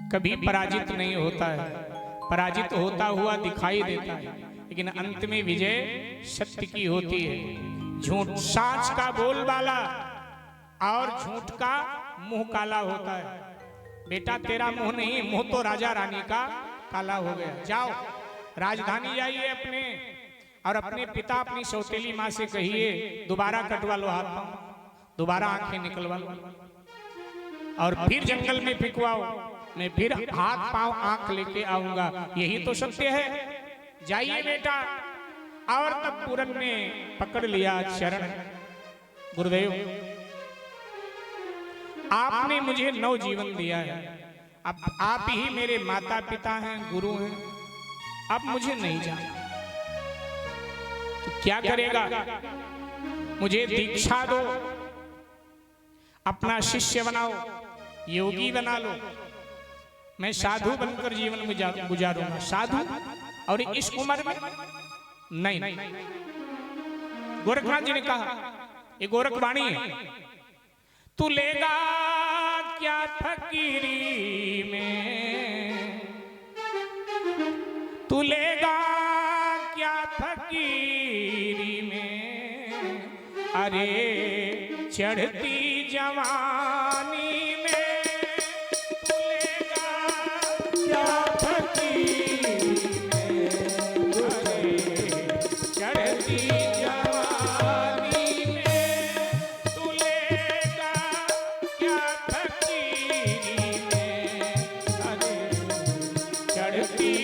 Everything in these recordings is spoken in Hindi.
कभी पराजित नहीं होता है, पराजित होता हुआ दिखाई देता है, लेकिन अंत में विजय सत्य की होती है। झूठ साच का बोलबाला और झूठ का मुंह काला होता है। बेटा तेरा मुंह नहीं, मुंह तो राजा रानी का काला हो गया। जाओ राजधानी जाइए अपने, और अपने पिता अपनी सौतेली माँ से कहिए दोबारा कटवा लो हाथ पांव, दोबारा आंखें निकलवा लो, और फिर जंगल में फिकवाओ, मैं फिर हाथ पांव आंख लेके आऊंगा। यही तो सत्य है। जाइए बेटा। और तब पूरन ने पकड़ लिया चरण। गुरुदेव आपने मुझे नव जीवन दिया है, अब आप ही मेरे माता पिता हैं, गुरु हैं, अब मुझे नहीं जाना तो क्या करेगा? मुझे दीक्षा दो, अपना शिष्य बनाओ, योगी बना लो, मैं साधु बनकर जीवन गुजारूंगा। साधु और इस उम्र में नहीं। गोरखनाथ जी ने कहा, ये गोरखवाणी है, तू लेगा क्या फकीरी में, तू लेगा क्या फकीरी में, अरे चढ़ती जवानी में तू लेगा क्या फकीरी में, अरे चढ़ती जवानी में तू लेगा क्या फकीरी में, अरे चढ़ती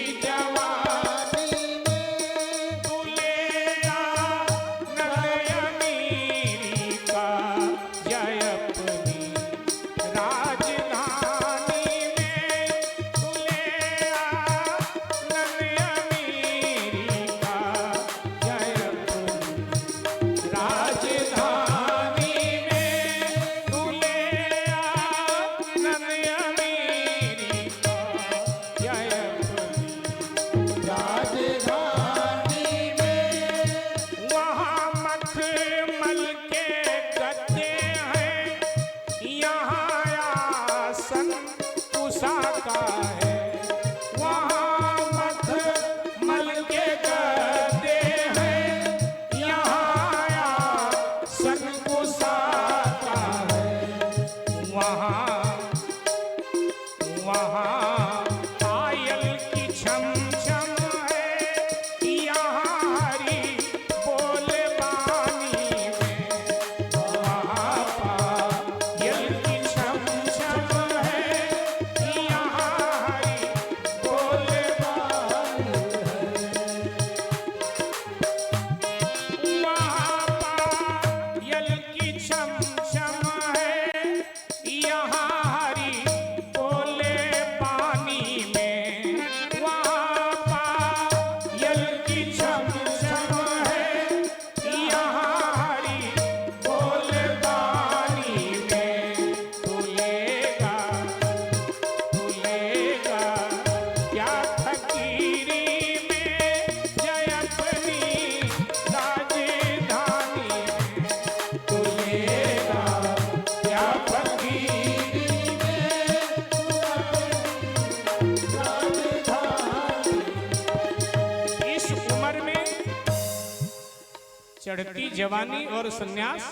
चढ़ती जवानी और सन्यास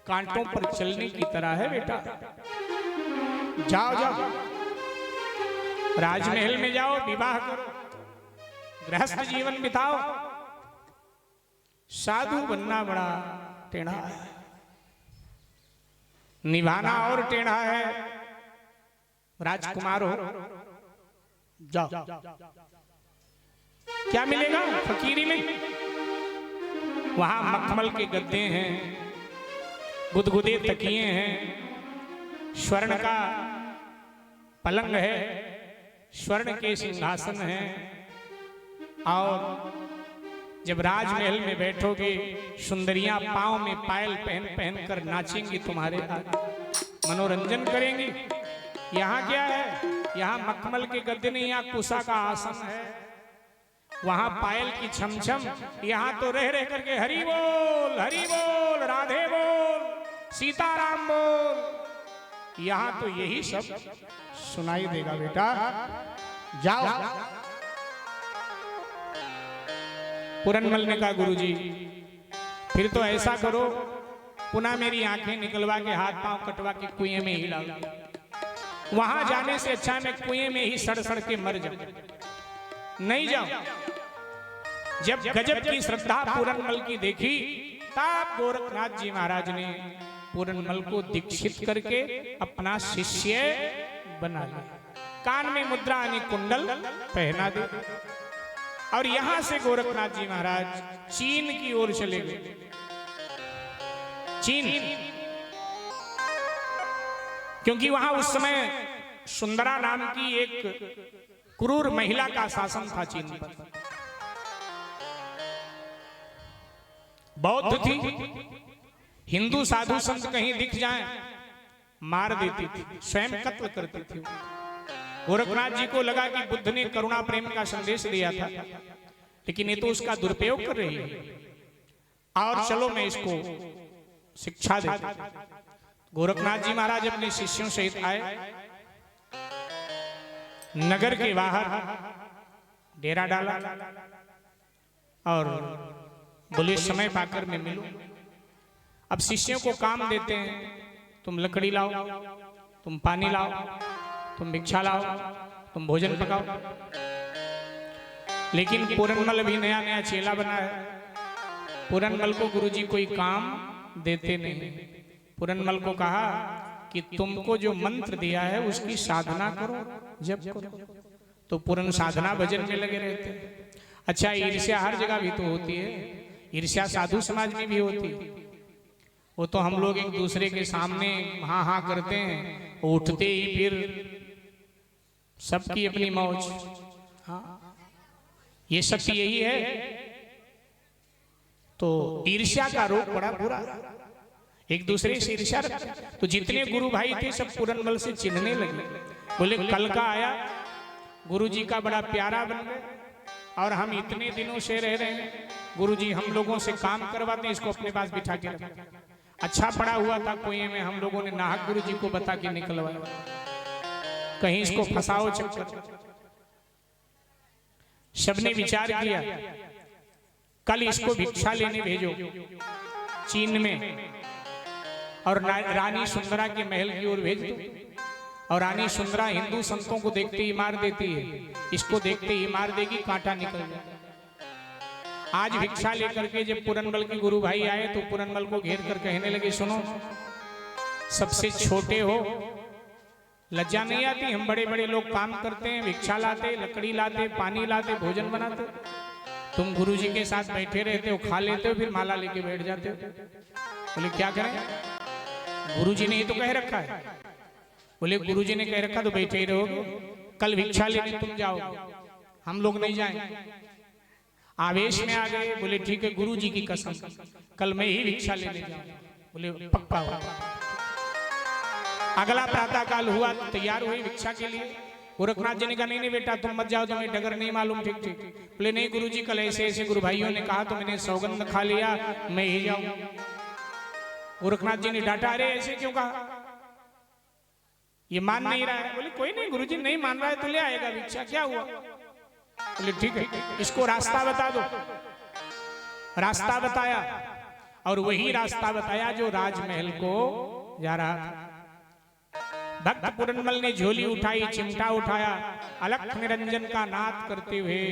कांटों पर चलने की तरह है बेटा। जाओ जाओ राजमहल में जाओ, विवाह करो, गृहस्थ जीवन बिताओ। साधु बनना बड़ा टेढ़ा है, निभाना और टेढ़ा है। राजकुमार हो जाओ, क्या मिलेगा फकीरी में? वहां मखमल के गद्दे हैं, गुदगुदे तकिए हैं, स्वर्ण का पलंग है, स्वर्ण के सिंहासन हैं, और जब राजमहल में बैठोगे सुंदरियां पांव में पायल पहन पहन कर नाचेंगी, तुम्हारे मनोरंजन करेंगी। यहाँ क्या है? यहाँ मखमल के गद्दे नहीं, यहाँ कुशा का आसन है, वहां पायल की छमछम। यहाँ तो रह रह करके हरि बोल, राधे बोल, सीताराम बोल। यहाँ तो यही सब सुनाई देगा बेटा, जाओ। पूरनमल ने कहा गुरुजी फिर तो ऐसा करो, पुनः मेरी आंखें निकलवा के हाथ पांव कटवा के कुएं में ही डाल, वहां जाने से अच्छा मैं कुएं में ही सड़ सड़ के मर जाऊं, नहीं जाऊं। जब गजब की श्रद्धा पूरनमल की देखी, तब गोरखनाथ जी महाराज ने पूरनमल को दीक्षित करके अपना शिष्य बना लिया। कान में मुद्रा यानी कुंडल पहना दे, और यहां से गोरखनाथ जी महाराज चीन की ओर चले गए। चीन, क्योंकि वहां उस समय सुंदरा नाम की एक क्रूर महिला का शासन था चीन पर। बौद्ध थी, हिंदू साधु संत कहीं दिख जाएं मार देती थी, स्वयं कत्ल करती थी। गोरखनाथ जी को लगा कि बुद्ध ने करुणा प्रेम का संदेश दिया था, लेकिन ये तो उसका दुरुपयोग कर रही है, और चलो मैं इसको शिक्षा देता। गोरखनाथ जी महाराज अपने शिष्यों सहित आए, नगर के बाहर डेरा डाला और बोले समय पाकर मैं मिलूं। अब शिष्यों को काम देते हैं, तुम लकड़ी लाओ, तुम पानी लाओ, तुम भिक्षा लाओ, तुम भोजन पकाओ। लेकिन पूरनमल भी नया नया चेला बना है, पूरनमल को गुरुजी कोई काम देते नहीं। पूरनमल को कहा कि तुमको जो मंत्र दिया है उसकी साधना करो, जप करो। तो पूर्ण साधना भजन में लगे रहते। अच्छा, ईर्ष्या हर जगह भी तो होती है, ईर्ष्या साधु समाज में भी होती है। वो तो हम लोग एक दूसरे के सामने हाँ हाँ करते हैं, उठते ही फिर सबकी अपनी मौज। हाँ, ये सत्य यही है। तो ईर्ष्या का रोग बड़ा बुरा, एक दूसरे से ईर्ष्या रखते। तो जितने गुरु भाई थे सब पूरनमल से चिन्हने लगे, बोले कल का आया गुरुजी का बड़ा प्यारा बन गए, और हम इतने दिनों से रह रहे हैं, गुरुजी हम लोगों से काम करवाते हैं, इसको अपने पास बिठा के रखा। अच्छा पड़ा हुआ था कुएं में, हम लोगों ने नाहक गुरुजी को बता के निकलवाया, कहीं इसको फंसाओ चक्कर। सबने विचार किया कल इसको भिक्षा लेने भेजो चीन में, और रानी सुंदरा के महल की ओर भेज दो। और रानी सुंदरा हिंदू संतों को देखते ही मार देती है, इसको देखते ही मार देगी, कांटा निकल जाए। आज भिक्षा लेकर के जब पूरनमल के गुरु भाई आए तो पूरनमल को घेर कर कहने लगे, सुनो सबसे छोटे हो, लज्जा नहीं आती? हम बड़े बड़े लोग काम करते हैं, भिक्षा लाते, लकड़ी लाते, पानी लाते, भोजन बनाते, तुम गुरुजी के साथ बैठे रहते हो, खा लेते हो, फिर माला लेके बैठ जाते हो। बोले क्या करें, गुरुजी ने ही तो कह रखा है। बोले गुरुजी ने कह रखा तो बैठे ही रहोगे, कल भिक्षा लेने तुम जाओगे, हम लोग नहीं जाएंगे। आवेश में आ गए, बोले ठीक है गुरुजी की कसम, कल मैं ही भिक्षा लेने जाऊंगा। बोले पक्का हुआ। अगला प्रातः काल हुआ, तैयार हुई भिक्षा के लिए। गोरखनाथ जी ने कहा नहीं नहीं बेटा तुम मत जाओ, तुम्हें डगर नहीं मालूम। ठीक ठीक। बोले नहीं गुरुजी कल ऐसे ऐसे गुरु भाइयों ने कहा तो मैंने सौगंध खा लिया, मैं ही जाऊं। गोरखनाथ जी ने डांटा, अरे ऐसे क्यों कहा, ये मान नहीं रहा है। बोले कोई नहीं गुरुजी नहीं मान रहा है तो ले आएगा भिक्षा, क्या हुआ। बोले ठीक है, इसको रास्ता बता दो। रास्ता बताया, और वही रास्ता बताया जो राजमहल को जा रहा था। भक्त पूरनमल ने झोली उठाई, चिमटा उठाया, अलख निरंजन का नाद करते हुए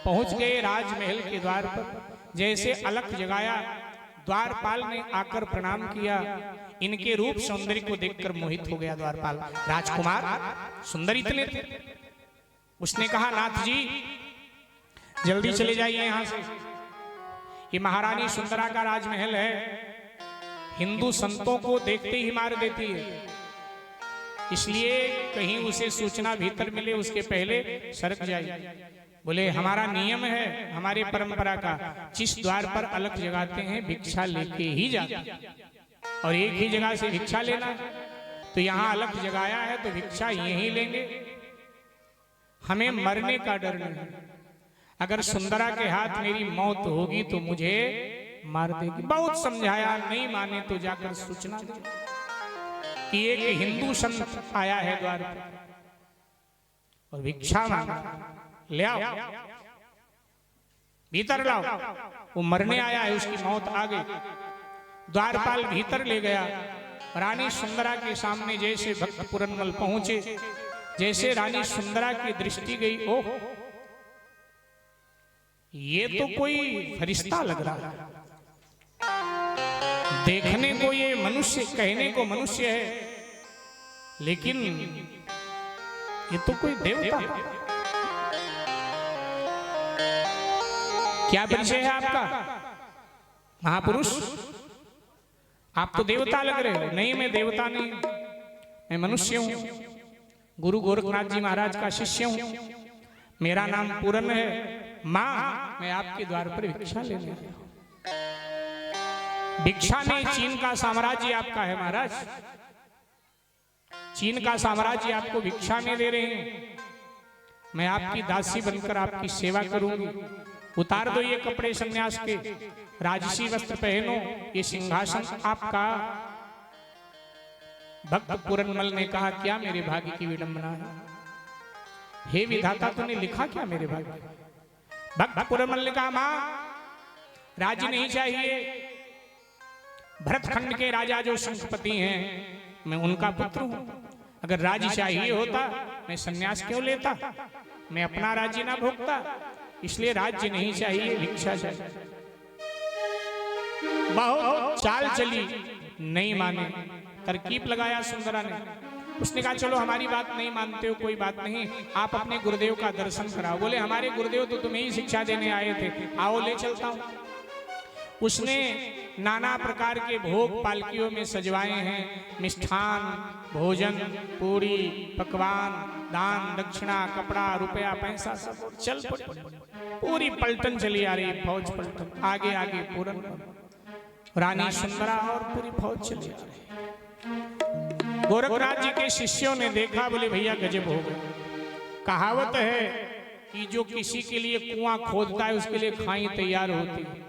पहुंच गए राजमहल के द्वार पर। जैसे अलख जगाया, द्वारपाल ने आकर प्रणाम किया। इनके रूप सौंदर्य को देखकर मोहित हो गया द्वारपाल। राजकुमार सुंदर इतने थे। उसने कहा नाथ जी जल्दी चले जाइए यहां से, ये महारानी सुंदरा का राजमहल है, हिंदू संतों को देखते ही मार देती है, इसलिए कहीं उसे सूचना भीतर मिले उसके पहले सरक जाए। बोले हमारा नियम है, हमारी परंपरा का, जिस द्वार पर अलख जगाते हैं भिक्षा लेके ही जाते, और एक ही जगह से भिक्षा लेना, तो यहाँ अलख जगाया है तो भिक्षा यहीं लेंगे, हमें मरने का डर नहीं। अगर सुंदरा के हाथ मेरी मौत होगी तो मुझे मार देगी। बहुत समझाया, नहीं माने तो जाकर सूचना दे। कि एक हिंदू संत आया है द्वार पर और भिक्षा मांगा, ले आओ, भीतर लाओ। वो मरने आया है, उसकी मौत आ गई। द्वारपाल भीतर ले गया। रानी सुंदरा के सामने जैसे भक्त पुरनमल पहुंचे, जैसे रानी सुंदरा की दृष्टि गई, ओह ये तो कोई फरिश्ता लग रहा है, देखने को ये मनुष्य, कहने को मनुष्य है, लेकिन ये तो कोई देवता। क्या परिचय है आपका महापुरुष? आप तो देवता लग रहे हो। नहीं, मैं देवता नहीं, मैं मनुष्य हूं, गुरु गोरखनाथ जी महाराज का शिष्य हूं, मेरा नाम पूरन है। मां, मैं आपके द्वार पर भिक्षा लेने आया हूं। भिक्षा नहीं, चीन का साम्राज्य आपका है महाराज, चीन का साम्राज्य आपको भिक्षा में दे रहे हैं। मैं आपकी दासी बनकर आपकी सेवा करूंगी। उतार दो ये कपड़े सन्यास के, राजसी वस्त्र पहनो, ये सिंहासन आपका। भक्त पुरनमल ने कहा, क्या मेरे भाग्य की विडंबना है, हे विधाता तूने लिखा क्या मेरे भाग्य? भक्त पुरनमल ने कहा, मां राज्य नहीं चाहिए, भरतखंड के राजा जो शंखपति हैं, मैं उनका पुत्र हूं। अगर राज्य चाहिए होता मैं सन्यास क्यों लेता, मैं अपना राज्य ना भोगता, इसलिए राज्य नहीं चाहिए, भिक्षा चाहिए। बहुत चाल चली, नहीं माने, तरकीब लगाया सुंदरा ने। उसने कहा चलो हमारी बात नहीं मानते हो, कोई बात नहीं, आप अपने गुरुदेव का दर्शन कराओ। बोले हमारे गुरुदेव तो तुम्हें ही शिक्षा देने आए थे, आओ ले चलता हूं। उसने नाना प्रकार के भोग पालकियों में सजवाए हैं, मिष्ठान, भोजन, पूरी, पकवान, दान दक्षिणा, कपड़ा, रुपया, पैसा सब चल पड़े। पूरी पलटन चली आ रही, फौज पलटन, आगे आगे पूरन, रानी सुंदरा और पूरी फौज चली आ रही। गोरखनाथ जी के शिष्यों ने देखा, बोले भैया गजब हो गए। कहावत है कि जो किसी के लिए कुआं खोदता है उसके लिए खाई तैयार होती है।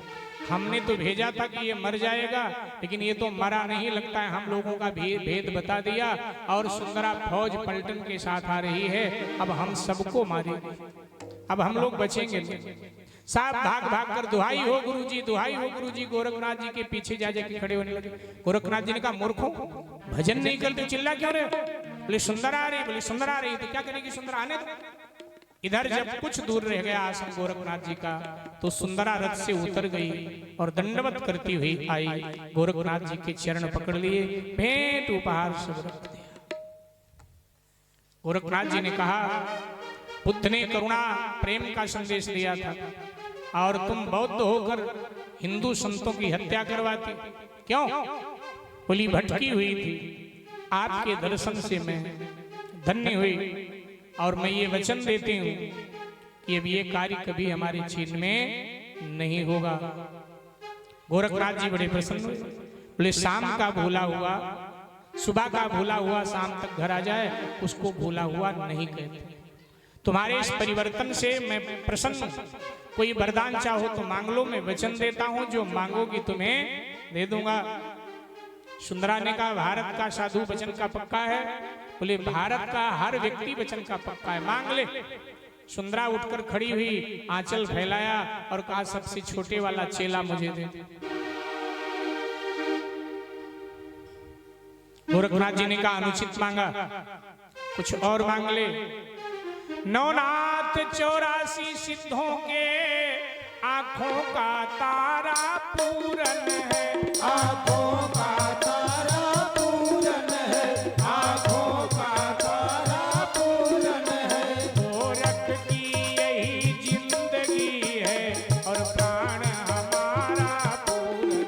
हमने तो भेजा था कि ये मर जाएगा, लेकिन ये तो मरा नहीं, लगता है हम लोगों का भेद बता दिया और सुंदरा फौज पलटन के साथ आ रही है। अब हम सबको मारेंगे, अब हम लोग बचेंगे नहीं। साहब भाग भाग कर दुहाई हो गुरुजी, दुहाई हो गुरुजी। गोरखनाथ जी के पीछे जा जाके खड़े होने लगे। गोरखनाथ जी ने कहा, मूर्खों, भजन नहीं करते, चिल्ला क्यों रहे? बोले सुंदरा आ रही, बोले सुंदरा आ रही, तो क्या करेगी सुंदरा, आने दो। इधर जब कुछ दूर रह गया आश्रम गोरखनाथ जी का, तो सुंदरा रथ से उतर गई और दंडवत करती हुई आई, गोरखनाथ जी के चरण पकड़ लिए, भेंट उपहार सब रख दिया। गोरखनाथ जी ने कहा, बुद्ध ने करुणा प्रेम का संदेश दिया था और तुम बौद्ध होकर हिंदू संतों की हत्या करवाती, क्यों? बोली भटकी हुई थी, आपके दर्शन से मैं धन्य हुई और मैं ये वचन देती हूँ कि अब ये कार्य कभी हमारे चीन में नहीं होगा। गोरखनाथ जी बड़े प्रसन्न हुए। बोले शाम का भूला हुआ, सुबह का भूला हुआ शाम तक घर आ जाए, उसको भूला हुआ नहीं कहते। तुम्हारे इस परिवर्तन से मैं प्रसन्न हूं। कोई वरदान चाहो तो मांग लो, मैं वचन देता हूं, जो मांगोगी तुम्हें दे दूंगा। सुंदरा ने कहा, भारत का साधु वचन का पक्का है? बोले भारत का हर व्यक्ति वचन का पक्का है, मांग ले। सुंदरा उठकर खड़ी हुई, आंचल फैलाया और कहा, सबसे छोटे वाला चेला मुझे दे। गोरखनाथ जी ने कहा, अनुचित मांगा, कुछ और मांग ले। नवनाथ 84 सिद्धों के आंखों का तारा पूरन है, आंखों का तारा पूरन है, आंखों का तारा पूरन है। गोरख की यही जिंदगी है और प्राण हमारा पूरन,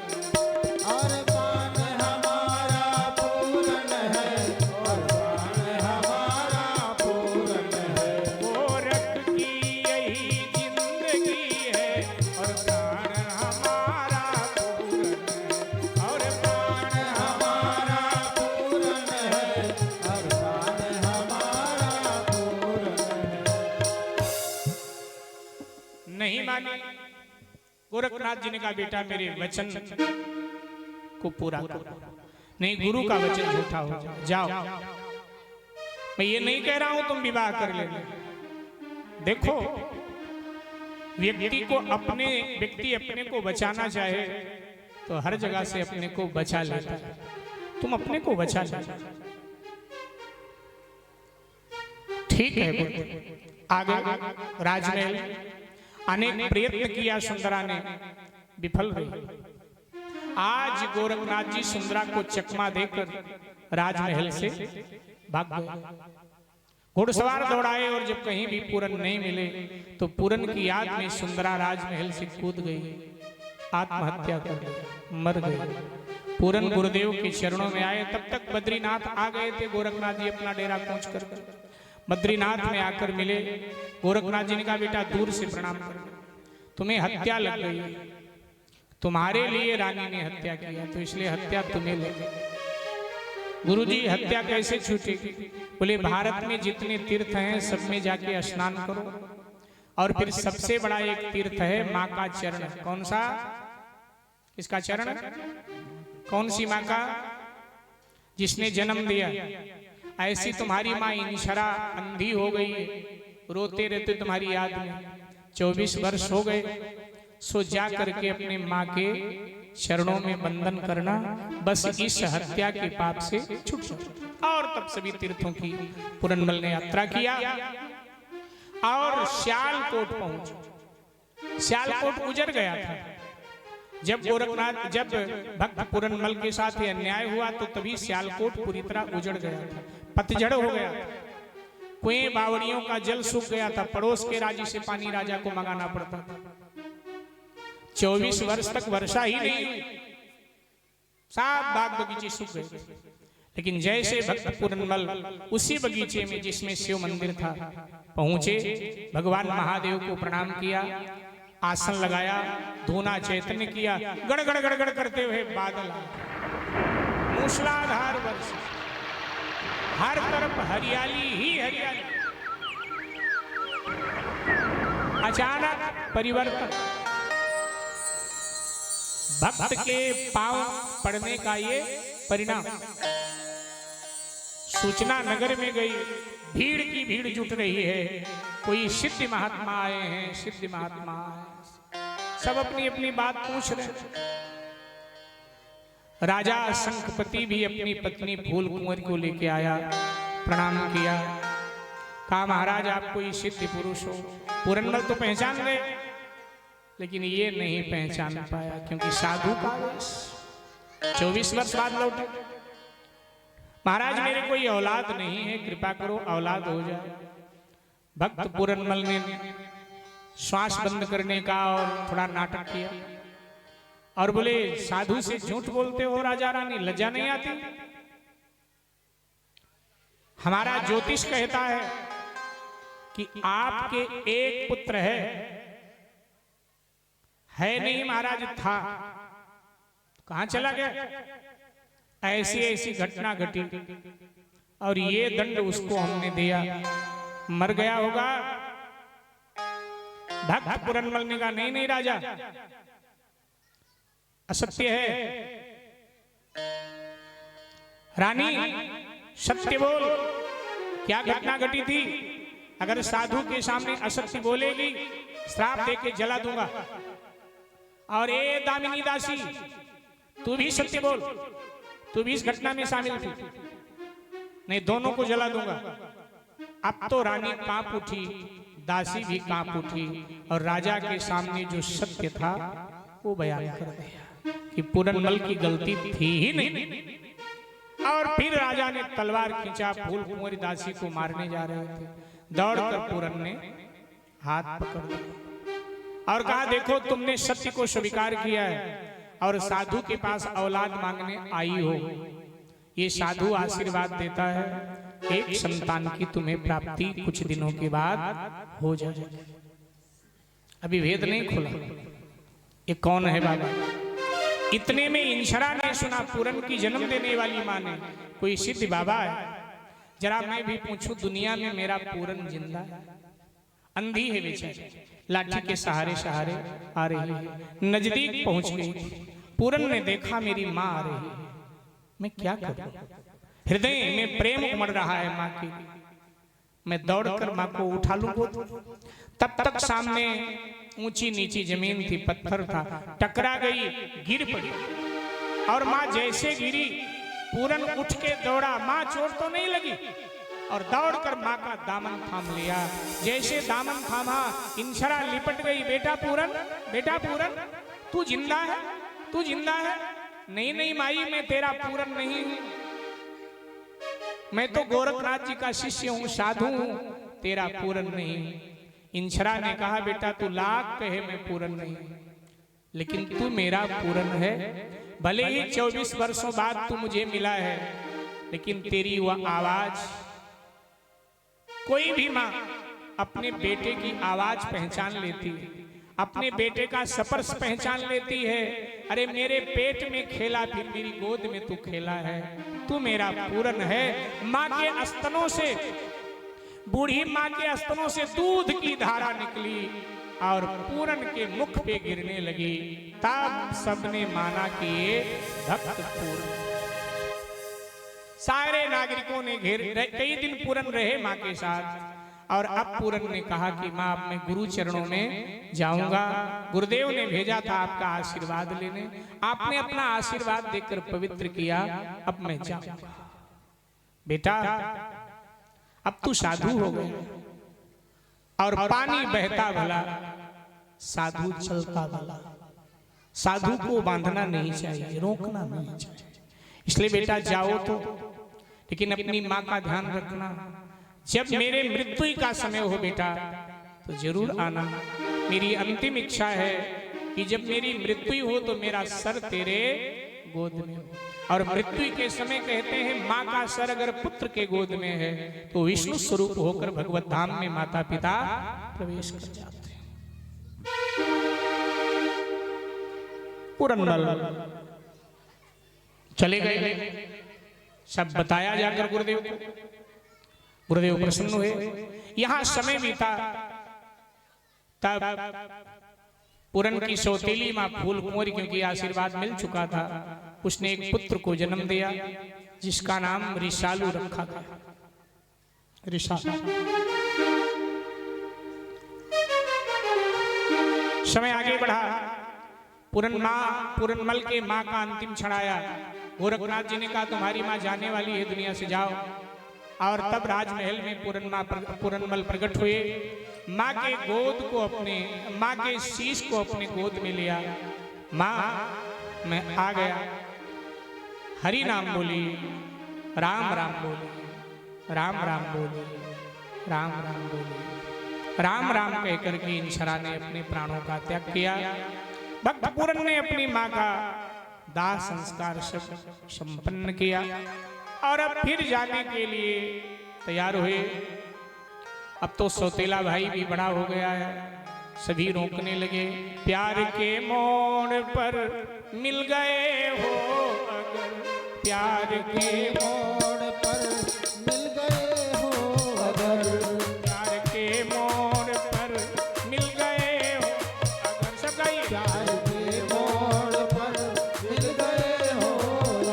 और प्राण हमारा पूरन है, और प्राण हमारा पूरन है। गोरख की यही जिंदगी है और प्राण हमारा पूरन है, और प्राण हमारा पूरन है, और प्राण हमारा पूरन है। नहीं माने। गोरखनाथ जी ने कहा, बेटा मेरे वचन को पूरा करो। नहीं गुरु का वचन झूठा हो जाओ। मैं ये नहीं कह रहा हूं तुम विवाह कर लेना। देखो व्यक्ति अपने को बचाना चाहे तो हर जगह से अपने को बचा लेता है। तुम अपने को बचा लो, ठीक है। आगे राजमहल अनेक प्रयत्न किया सुंदरा ने, विफल रही। आज गोरखनाथ जी सुंदरा को चकमा देकर राजमहल से भाग गए। घुड़सवार दौड़ाए और जब कहीं भी पूरन नहीं मिले तो पूरन की याद में सुंदरा राजमहल से कूद गई, आत्महत्या कर गई, मर गई। पूरन गुरुदेव के चरणों में आए, तब तक बद्रीनाथ आ गए थे। गोरखनाथ जी अपना डेरा पहुंच कर बद्रीनाथ में आकर मिले। गोरखनाथ जी ने कहा बेटा दूर से प्रणाम कर, तुम्हें हत्या लग गई, तुम्हारे लिए रानी ने हत्या किया तो इसलिए हत्या तुम्हें लगी। गुरुजी हत्या कैसे छूटेगी? बोले भारत में जितने तीर्थ हैं सब में जाके स्नान करो, और फिर सबसे बड़ा एक तीर्थ है माँ का चरण। कौन सा? किसका चरण? कौन सी माँ का? जिसने जन्म दिया। ऐसी तुम्हारी माँ इंशरा अंधी हो गई है, रोते रहते तुम्हारी याद में 24 वर्ष हो गए। सो जा करके अपने माँ के चरणों में बंधन करना, बस इस हत्या के पाप से छूट जाओ। और तब सभी तीर्थों की पूरनमल ने यात्रा किया और सियालकोट पहुंचे। सियालकोट गुजर गया था। जब गोरखनाथ, जब भक्त पूरनमल के साथ ये अन्याय हुआ तो तभी सियालकोट पूरी तरह उजड़ गया था, पतझड़ हो गया था। कुएं बावड़ियों का जल सूख गया था, पड़ोस के राज्य से पानी राजा को मंगाना पड़ता था। 24 वर्ष तक वर्षा ही नहीं, सब बाग बगीचे सूख गए। लेकिन जैसे भक्त पूरनमल उसी बगीचे में जिसमें शिव मंदिर था पहुंचे, भगवान महादेव को प्रणाम किया, आसन लगाया, धूना चैतन्य किया, गड़ गड़ गड़ गड़ करते हुए बादल आए, मूसलाधार वर्षा, हर तरफ हरियाली ही हरियाली। अचानक परिवर्तन, भक्त के पांव पड़ने का ये परिणाम। सूचना नगर में गई, भीड़ की भीड़ जुट रही है, कोई सिद्ध महात्मा आए हैं, सिद्ध महात्मा आए। सब अपनी अपनी बात पूछ रहे हैं। राजा शंखपति भी अपनी पत्नी फूल कुंवर को लेके आया, प्रणाम किया, कहा महाराज आप कोई सिद्ध पुरुष हो। पूरनमल तो पहचान गए, लेकिन ये नहीं पहचान पाया क्योंकि साधु का वेश। 24 वर्ष बाद लौटे। महाराज मेरे कोई औलाद नहीं है, कृपा करो औलाद हो जाए। भक्त पूरनमल ने श्वास बंद करने का और थोड़ा नाटक किया और बोले साधु से झूठ बोलते हो राजा रानी, लज्जा नहीं आती? हमारा ज्योतिष कहता है कि आपके एक पुत्र है नहीं महाराज, था, कहां चला गया? ऐसी ऐसी घटना घटी और ये दंड उसको हमने दिया, मर गया होगा। भक्त पूरनमल ने कहा नहीं नहीं राजा, असत्य है। रानी सत्य बोल, क्या घटना घटी थी? अगर साधु के सामने असत्य बोलेगी श्राप देके जला दूंगा। और ए दामिनी दासी तू भी सत्य बोल, तू भी इस घटना में शामिल थी, नहीं दोनों को जला दूंगा। अब तो रानी कांप उठी, दासी भी कांप उठी और राजा के सामने जो सत्य था वो बयान कर दिया कि पूरनमल की गलती थी ही नहीं। और फिर राजा ने तलवार खींचा, फूल कुंवरी दासी को मारने जा रहे थे, दौड़कर पूरन ने हाथ पकड़ लिया और कहा देखो तुमने सत्य को स्वीकार किया है और साधु के पास औलाद मांगने आई हो। ये साधु आशीर्वाद देता है एक संतान की तुम्हें प्राप्ति कुछ दिनों के बाद हो जाएगी। अभी वेद नहीं खुला, ये कौन है बाबा? इतने में इंशरा ने सुना पूरन की जन्म देने वाली माँ ने कोई सिद्ध बाबा है, जरा मैं भी पूछूं दुनिया में मेरा पूरन जिंदा है? अंधी है बेचारी, लाठी के सहारे सहारे आ रही है। नजदीक पहुंच गई, पूरन ने देखा मेरी माँ आ रही है, मैं क्या करूं? हृदय में प्रेम उमड़ रहा है माँ की। मैं दौड़कर माँ को उठा लूंगा। तब तक सामने ऊंची नीची जमीन थी, पत्थर था, टकरा गई, गिर पड़ी। और माँ जैसे गिरी, पूरन उठ के दौड़ा। माँ चोट तो नहीं लगी, और दौड़कर माँ का दामन थाम लिया। जैसे दामन थामा, इंशरा लिपट गई। बेटा पूरन, बेटा पूरन, तू जिंदा है, तू जिंदा है? नहीं नहीं माई, मैं तेरा पूरन नहीं हूं, मैं तो गोरखनाथ जी का शिष्य हूं, साधु हूं, तेरा पूरन नहीं। इंशरा ने कहा बेटा तू लाख कहे मैं पूरन नहीं, लेकिन तू मेरा पूरन है। भले ही 24 वर्षों बाद तू मुझे मिला है, लेकिन तेरी वह आवाज, कोई भी माँ अपने बेटे की आवाज पहचान लेती है, अपने बेटे का स्पर्श पहचान लेती है। अरे मेरे पेट में खेला, फिर मेरी गोद में तू खेला है, तू मेरा पूरन है। माँ के स्तनों से, बूढ़ी माँ के स्तनों से दूध की धारा निकली और पूरन के मुख पे गिरने लगी। तब सबने माना कि ये भक्त पूरन। सारे नागरिकों ने कई दिन पूरन रहे माँ के साथ। और अब पूरन ने कहा कि माँ अब मैं गुरु चरणों में जाऊंगा, गुरुदेव ने भेजा था आपका आशीर्वाद लेने, आपने अपना आशीर्वाद देकर पवित्र किया, अब मैं जाऊंगा। बेटा अब तू साधु हो गया, और पानी बहता भला, साधु चलता भला। साधु को बांधना नहीं चाहिए, रोकना नहीं चाहिए। इसलिए बेटा जाओ तो, लेकिन अपनी माँ का ध्यान रखना। जब मेरे मृत्यु का समय हो बेटा तो जरूर आना। मेरी अंतिम इच्छा है कि जब मेरी मृत्यु हो तो मेरा सर तेरे गोद में हो। और मृत्यु के समय कहते हैं माँ का सर अगर पुत्र के गोद में है तो विष्णु स्वरूप होकर भगवत धाम में माता पिता प्रवेश कर जाते हैं। पूरनमल चले गए, सब बताया जाकर गुरुदेव को। गुरुदेव प्रसन्न हुए। यहां समय बीता, तब पूरन की सौतेली मां फूल कुंवरी, क्योंकि आशीर्वाद मिल चुका था, उसने एक पुत्र को जन्म दिया जिसका नाम रिसालू रखा था। रिसालू। समय आगे बढ़ा, पूरनमल के मां का अंतिम क्षण आया। गोरखनाथ जी ने कहा तुम्हारी मां जाने वाली है, दुनिया से जाओ। और तब राजमहल में पूरनमल प्रकट हुए। माँ के गोद को अपने, माँ के शीश को अपने गोद में लिया। माँ मैं आ गया, हरि नाम बोली, राम राम बोली, राम राम बोली, राम राम बोली, राम राम कहकर के इंशरा ने अपने प्राणों का त्याग किया। भक्त पूरन ने अपनी माँ का दाह संस्कार संपन्न किया और अब फिर जाने के लिए तैयार हुए। अब तो सौतेला भाई भी बड़ा हो गया है, सभी रोकने लगे। प्यार के मोड़ पर मिल गए हो अगर, प्यार के मोड़ पर मिल गए हो अगर, प्यार के मोड़ पर मिल गए हो अगर, सब गई। प्यार के मोड़ पर मिल गए हो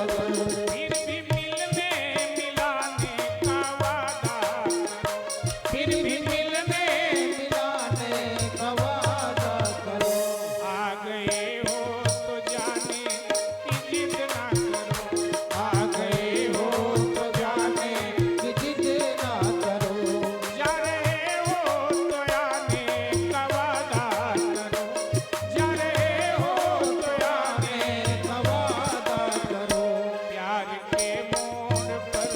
अगर, फिर भी मिलने मिलाने का वादा, फिर भी मिलने मिलाने का वादा करो। आ गए हो तो जाने की जिद ना करो, आ गए हो तो जाने की जिद ना करो। जा रहे हो तो आने का वादा करो, जा रहे हो तो आने का वादा करो। प्यार के मोड़ पर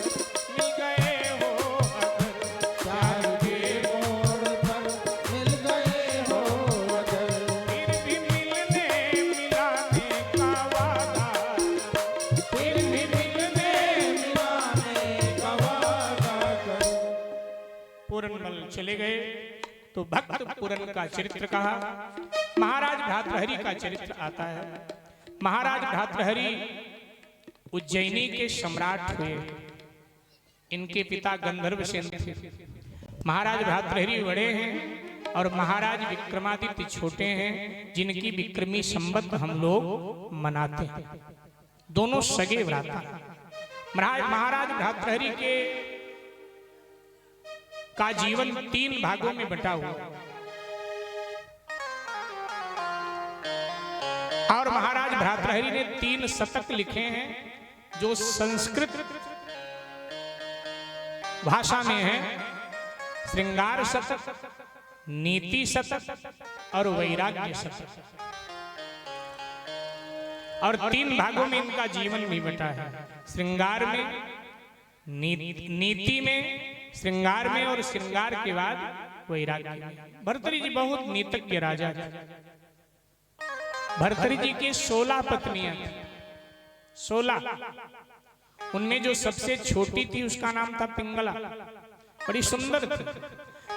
मिल गए हो अगर, प्यार के मोड़ पर मिल गए हो अगर, फिर भी मिलने मिलाने का वादा, फिर भी मिलने मिलाने का वादा करो। पूरनमल चले गए तो भक्त पूरन का चरित्र कहा। महाराज भ्रातृहरि का चरित्र आता है। महाराज भ्रातृहरि उज्जैनी के सम्राट हुए। इनके पिता गंधर्व सेन थे। महाराज भ्रातृहरि बड़े हैं और महाराज विक्रमादित्य छोटे हैं, जिनकी विक्रमी संवत हम लोग मनाते हैं। दोनों सगे भ्राता। महाराज भर्तृहरि के का जीवन 3 भागों में बटा हुआ, और महाराज भर्तृहरि ने 3 शतक लिखे हैं जो संस्कृत भाषा में है। श्रृंगार शतक, नीति शतक और वैराग्य शतक, और 3 भागों में इनका जीवन भी बटा है। श्रृंगार में, नीति में, श्रृंगार में, और श्रृंगार के बाद वैराग्य में। भर्तृहरि जी बहुत नीतज्ञ राजा थे। भर्तृहरि जी की 16 पत्नियां थी, 16। उनमें जो सबसे छोटी थी उसका नाम था पिंगला, बड़ी सुंदर थी।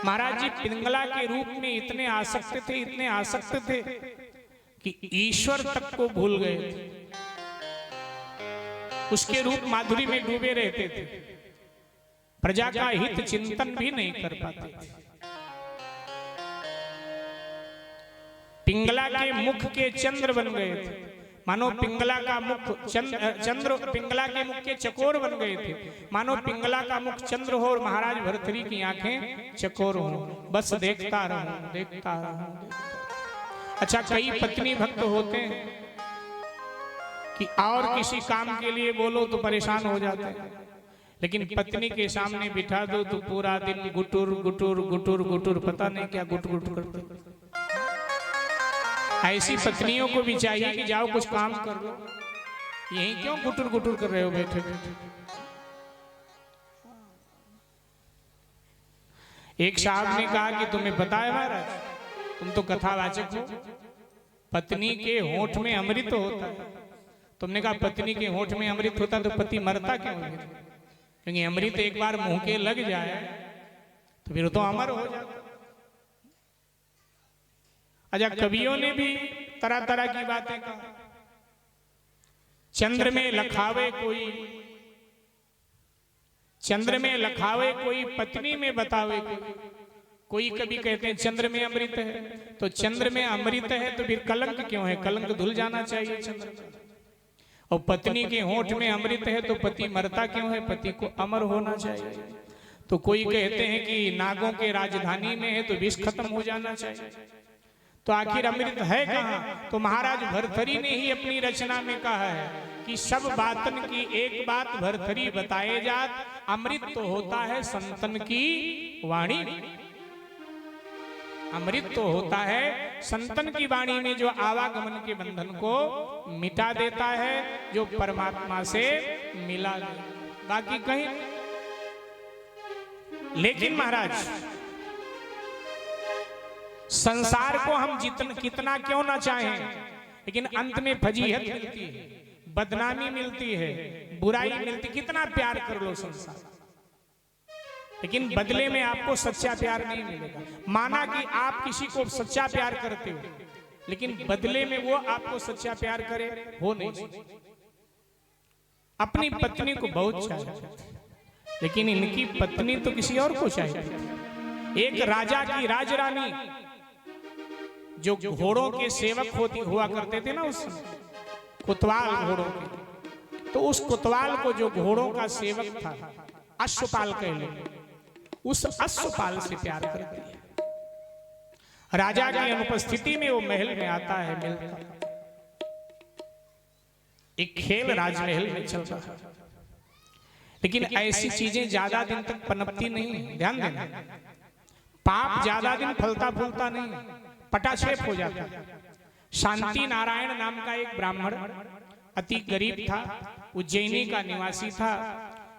महाराज जी पिंगला के रूप में इतने आसक्त थे, इतने आसक्त थे कि ईश्वर तक को भूल गए थे। उसके रूप माधुरी में डूबे रहते थे, प्रजा का हित चिंतन भी नहीं कर पाते थे। पिंगला के मुख के चंद्र बन गए थे, मानो पिंगला का मुख चंद्र, पिंगला के मुख के चकोर बन गए थे, मानो पिंगला का मुख चंद्र हो और महाराज भर्तृहरि की आंखें चकोर हो। बस देखता रहूं, देखता रहूं। अच्छा, कई पत्नी भक्त होते हैं कि और किसी काम के लिए बोलो तो परेशान हो जाते हैं, लेकिन पत्नी के सामने बिठा दो तो पूरा दिन गुटुर गुटुर गुटुर गुटुर, पता नहीं क्या गुट गुट करते। ऐसी पत्नियों को भी चाहिए कि जाओ कुछ काम कर लो, यही क्यों गुटुर गुटुर कर रहे हो बैठे बैठे। एक साहब ने कहा कि तुम्हें पता है महाराज, तुम तो कथावाचक हो, पत्नी के होंठ में अमृत होता है। तुमने कहा पत्नी के होंठ में अमृत होता तो पति मरता क्यों है? क्योंकि अमृत एक बार मुंह के लग जाए तो फिर तो अमर हो जाता। अच्छा, कवियों ने भी तरह तरह की बातें कहा। चंद्र में लखावे कोई, चंद्र में लखावे कोई, पत्नी में बतावे कोई। कभी कहते हैं चंद्र में अमृत है, तो चंद्र में अमृत है तो फिर कलंक क्यों है? कलंक धुल जाना चाहिए चंद्र। और पत्नी के होंठ में अमृत है तो पति मरता क्यों है? पति को अमर होना चाहिए। तो कोई कहते हैं कि नागों के राजधानी में है तो विष खत्म हो जाना चाहिए। तो आखिर अमृत है कहाँ? तो महाराज भर्तृहरि ने ही अपनी रचना में कहा है कि सब बातन की एक बात भर्तृहरि बताए जात, अमृत तो होता है संतन की वाणी। अमृत तो होता है संतन की वाणी में जो आवागमन के बंधन को मिटा देता है, जो परमात्मा से मिला दे, बाकी कहीं। लेकिन महाराज संसार को हम कितना क्यों ना चाहें, लेकिन अंत में फजीहत मिलती है, बदनामी मिलती है, बुराई मिलती। कितना प्यार कर लो संसार, लेकिन बदले में आपको सच्चा प्यार नहीं मिलेगा। माना कि आप किसी को सच्चा प्यार करते हो, लेकिन बदले में वो आपको सच्चा प्यार करे, हो नहीं। अपनी पत्नी को बहुत चाहिए, लेकिन इनकी पत्नी तो किसी और को चाहिए। एक राजा की राजरानी जो घोड़ों के सेवक हुआ करते थे ना उस कोतवाल घोड़ों के, तो उस कोतवाल को जो घोड़ों का सेवक था, अश्वपाल कह ले, उस अश्वपाल से प्यार करती है। राजा की अनुपस्थिति में वो महल में आता है, मिलता। एक खेल राजमहल में चल रहा है, लेकिन ऐसी चीजें ज्यादा दिन तक पनपती नहीं। ध्यान देना, पाप ज्यादा दिन फलता फूलता नहीं, पटाक्षेप हो जाता। शांति नारायण नाम का एक ब्राह्मण अति गरीब था, उज्जैनी का निवासी था।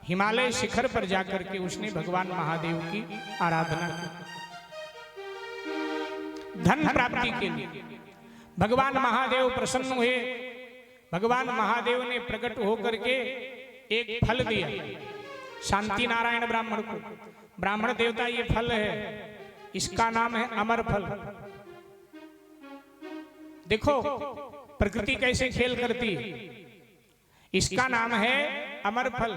हिमालय शिखर पर जाकर के उसने भगवान महादेव की आराधना की, धन प्राप्ति के लिए। भगवान महादेव प्रसन्न हुए। भगवान महादेव ने प्रकट होकर के एक फल दिया शांति नारायण ब्राह्मण को। ब्राह्मण देवता, ये फल है, इसका नाम है अमर फल। देखो प्रकृति कैसे खेल करती है। इसका नाम है अमर फल।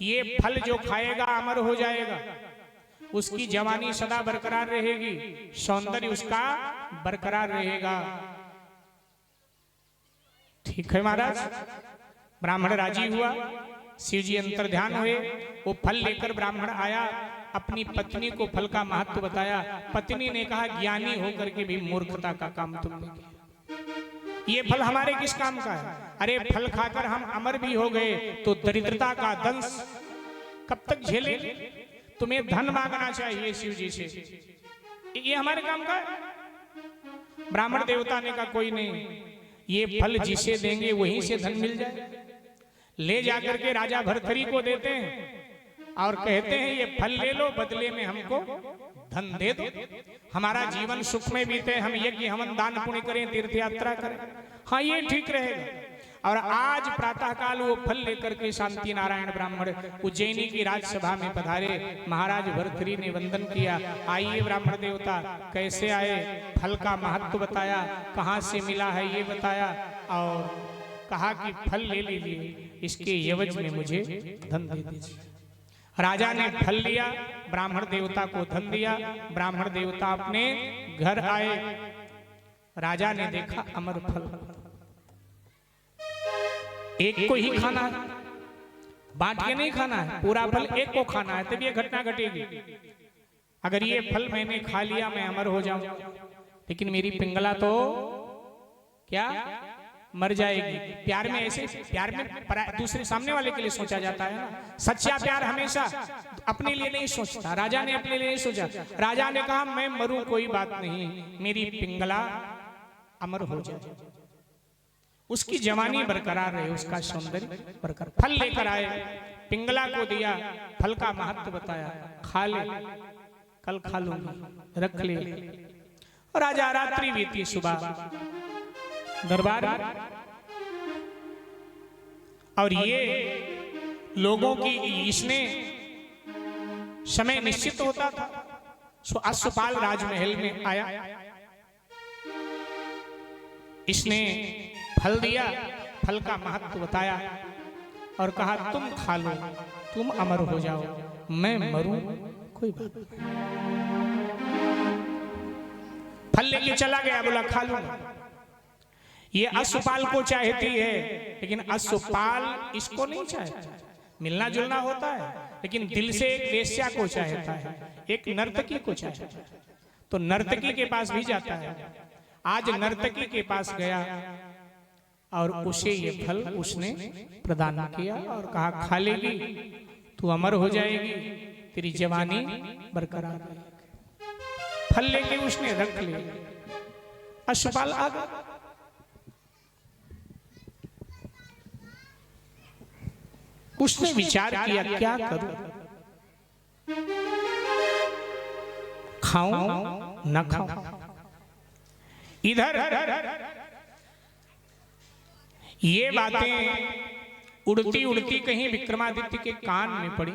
ये फल जो खाएगा अमर हो जाएगा, उसकी जवानी सदा बरकरार रहेगी, सौंदर्य उसका बरकरार रहेगा। ठीक है महाराज। ब्राह्मण राजी हुआ, शिव जी अंतर ध्यान हुए, वो फल लेकर ब्राह्मण आया, अपनी पत्नी को फल का महत्व बताया। पत्नी ने कहा ज्ञानी होकर के भी मूर्खता का काम तुमने किया, ये फल हमारे किस काम का है? अरे फल खाकर हम अमर भी हो गए तो दरिद्रता का दंश कब तक झेलेंगे? तुम्हें धन मांगना चाहिए शिव जी से, ये हमारे काम का है? ब्राह्मण देवता ने कहा कोई नहीं, ये फल जिसे देंगे वहीं से धन मिल जाए। ले जाकर के राजा भर्तृहरि को देते हैं और कहते हैं ये फल ले लो, बदले में हमको धन दे दो, हमारा जीवन सुख में बीते, हम यज्ञ हवन दान पुण्य करें, तीर्थ यात्रा करें। हाँ ये ठीक रहेगा। और आज प्रातः काल वो फल लेकर के शांति नारायण ब्राह्मण उज्जैनी की राजसभा में पधारे। महाराज भर्तृहरि ने वंदन किया, आइए ब्राह्मण देवता कैसे आए, फल का महत्व बताया, कहाँ से मिला है ये बताया, और कहा कि फल ले लीजिए, इसके एवज में मुझे धन दे दीजिए। राजा ने फल लिया, ब्राह्मण देवता को धन दिया। ब्राह्मण देवता अपने घर आए, राजा ने देखा अमर फल, एक को ही खाना है, बांट के नहीं खाना है, पूरा फल एक को खाना है, तब ये घटना घटेगी। अगर ये फल मैंने खा लिया मैं अमर हो जाऊं, लेकिन मेरी पिंगला तो क्या मर जाएगी। प्यार में ऐसे, प्यार में दूसरे सामने वाले के लिए सोचा जाता है ना। सच्चा प्यार हमेशा अपने लिए नहीं सोचता। राजा ने अपने लिए नहीं सोचा, राजा ने कहा मैं मरूं कोई बात नहीं, मेरी पिंगला अमर हो जाए, उसकी जवानी बरकरार रहे, उसका सौंदर्य बरकरार। फल लेकर आए, पिंगला को दिया, फल का महत्व बताया, खा ले, कल खा लूंगी, रख ले। और राजा रात्रि बीती, सुबह दरबार, और ये लोगों की, इसने समय निश्चित होता था। अश्वपाल राजमहल में आया, इसने फल दिया, फल का महत्व बताया और कहा तुम खा लो, तुम अमर हो जाओ, मैं मरूं कोई बात नहीं। फल लेके चला गया, बोला खा लूंगा। ये अश्वपाल को चाहती है, लेकिन अश्वपाल इसको नहीं चाहता। मिलना जुलना होता है, लेकिन दिल से एक वेश्या को चाहता है, एक नर्तकी को चाहता है, तो नर्तकी के पास भी जाता है। आज नर्तकी के पास गया और उसे ये फल उसने प्रदान किया और कहा खा लेगी तू अमर हो जाएगी, तेरी जवानी बरकरार रहेगी। फल लेके उसने रख लिया। अश्वपाल आ गया, उसने विचार किया क्या करूं, खाऊं न खाऊं। इधर ये बातें उड़ती उड़ती कहीं विक्रमादित्य के कान में पड़ी,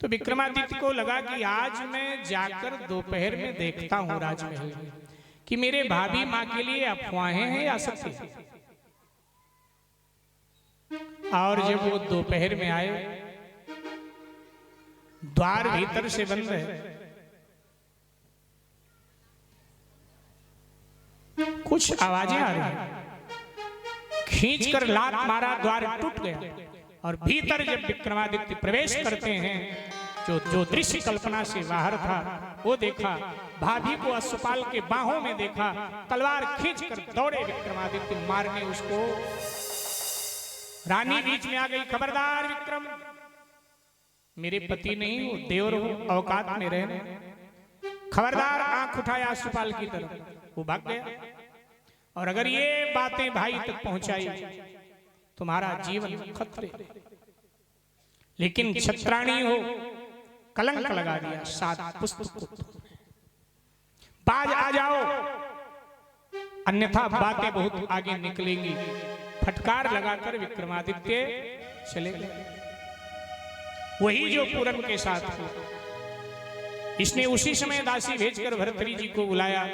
तो विक्रमादित्य को लगा कि आज मैं जाकर दोपहर में देखता हूं राजमहल में कि मेरे भाभी माँ के लिए अफवाहें हैं या सत्य। और जब वो दोपहर में आए, द्वार भीतर से बंद है, कुछ आवाजें आ रही हैं, खींचकर लात मारा, द्वार टूट गया और भीतर जब विक्रमादित्य प्रवेश करते हैं, जो दृश्य कल्पना से बाहर था वो देखा। भाभी को अश्वपाल के बाहों में देखा, तलवार खींचकर दौड़े विक्रमादित्य मारने उसको। रानी बीच में आ गई, खबरदार विक्रम, मेरे पति नहीं हो, देवर हो, औकात में रहने, खबरदार। आंख उठाया अश्वपाल की तरफ, वो भाग गया। और अगर ये बातें भाई तक पहुंचाई तुम्हारा जीवन खतरे। लेकिन छत्राणी हो, कलंक लगा दिया 7 पुस्तक को। बाज आ जाओ, अन्यथा बातें बहुत आगे निकलेंगी। फटकार लगाकर विक्रमादित्य चले गए, वही जो पूरन के साथ हो। इसने उसी समय दासी भेजकर भर्तृहरि जी को बुलाया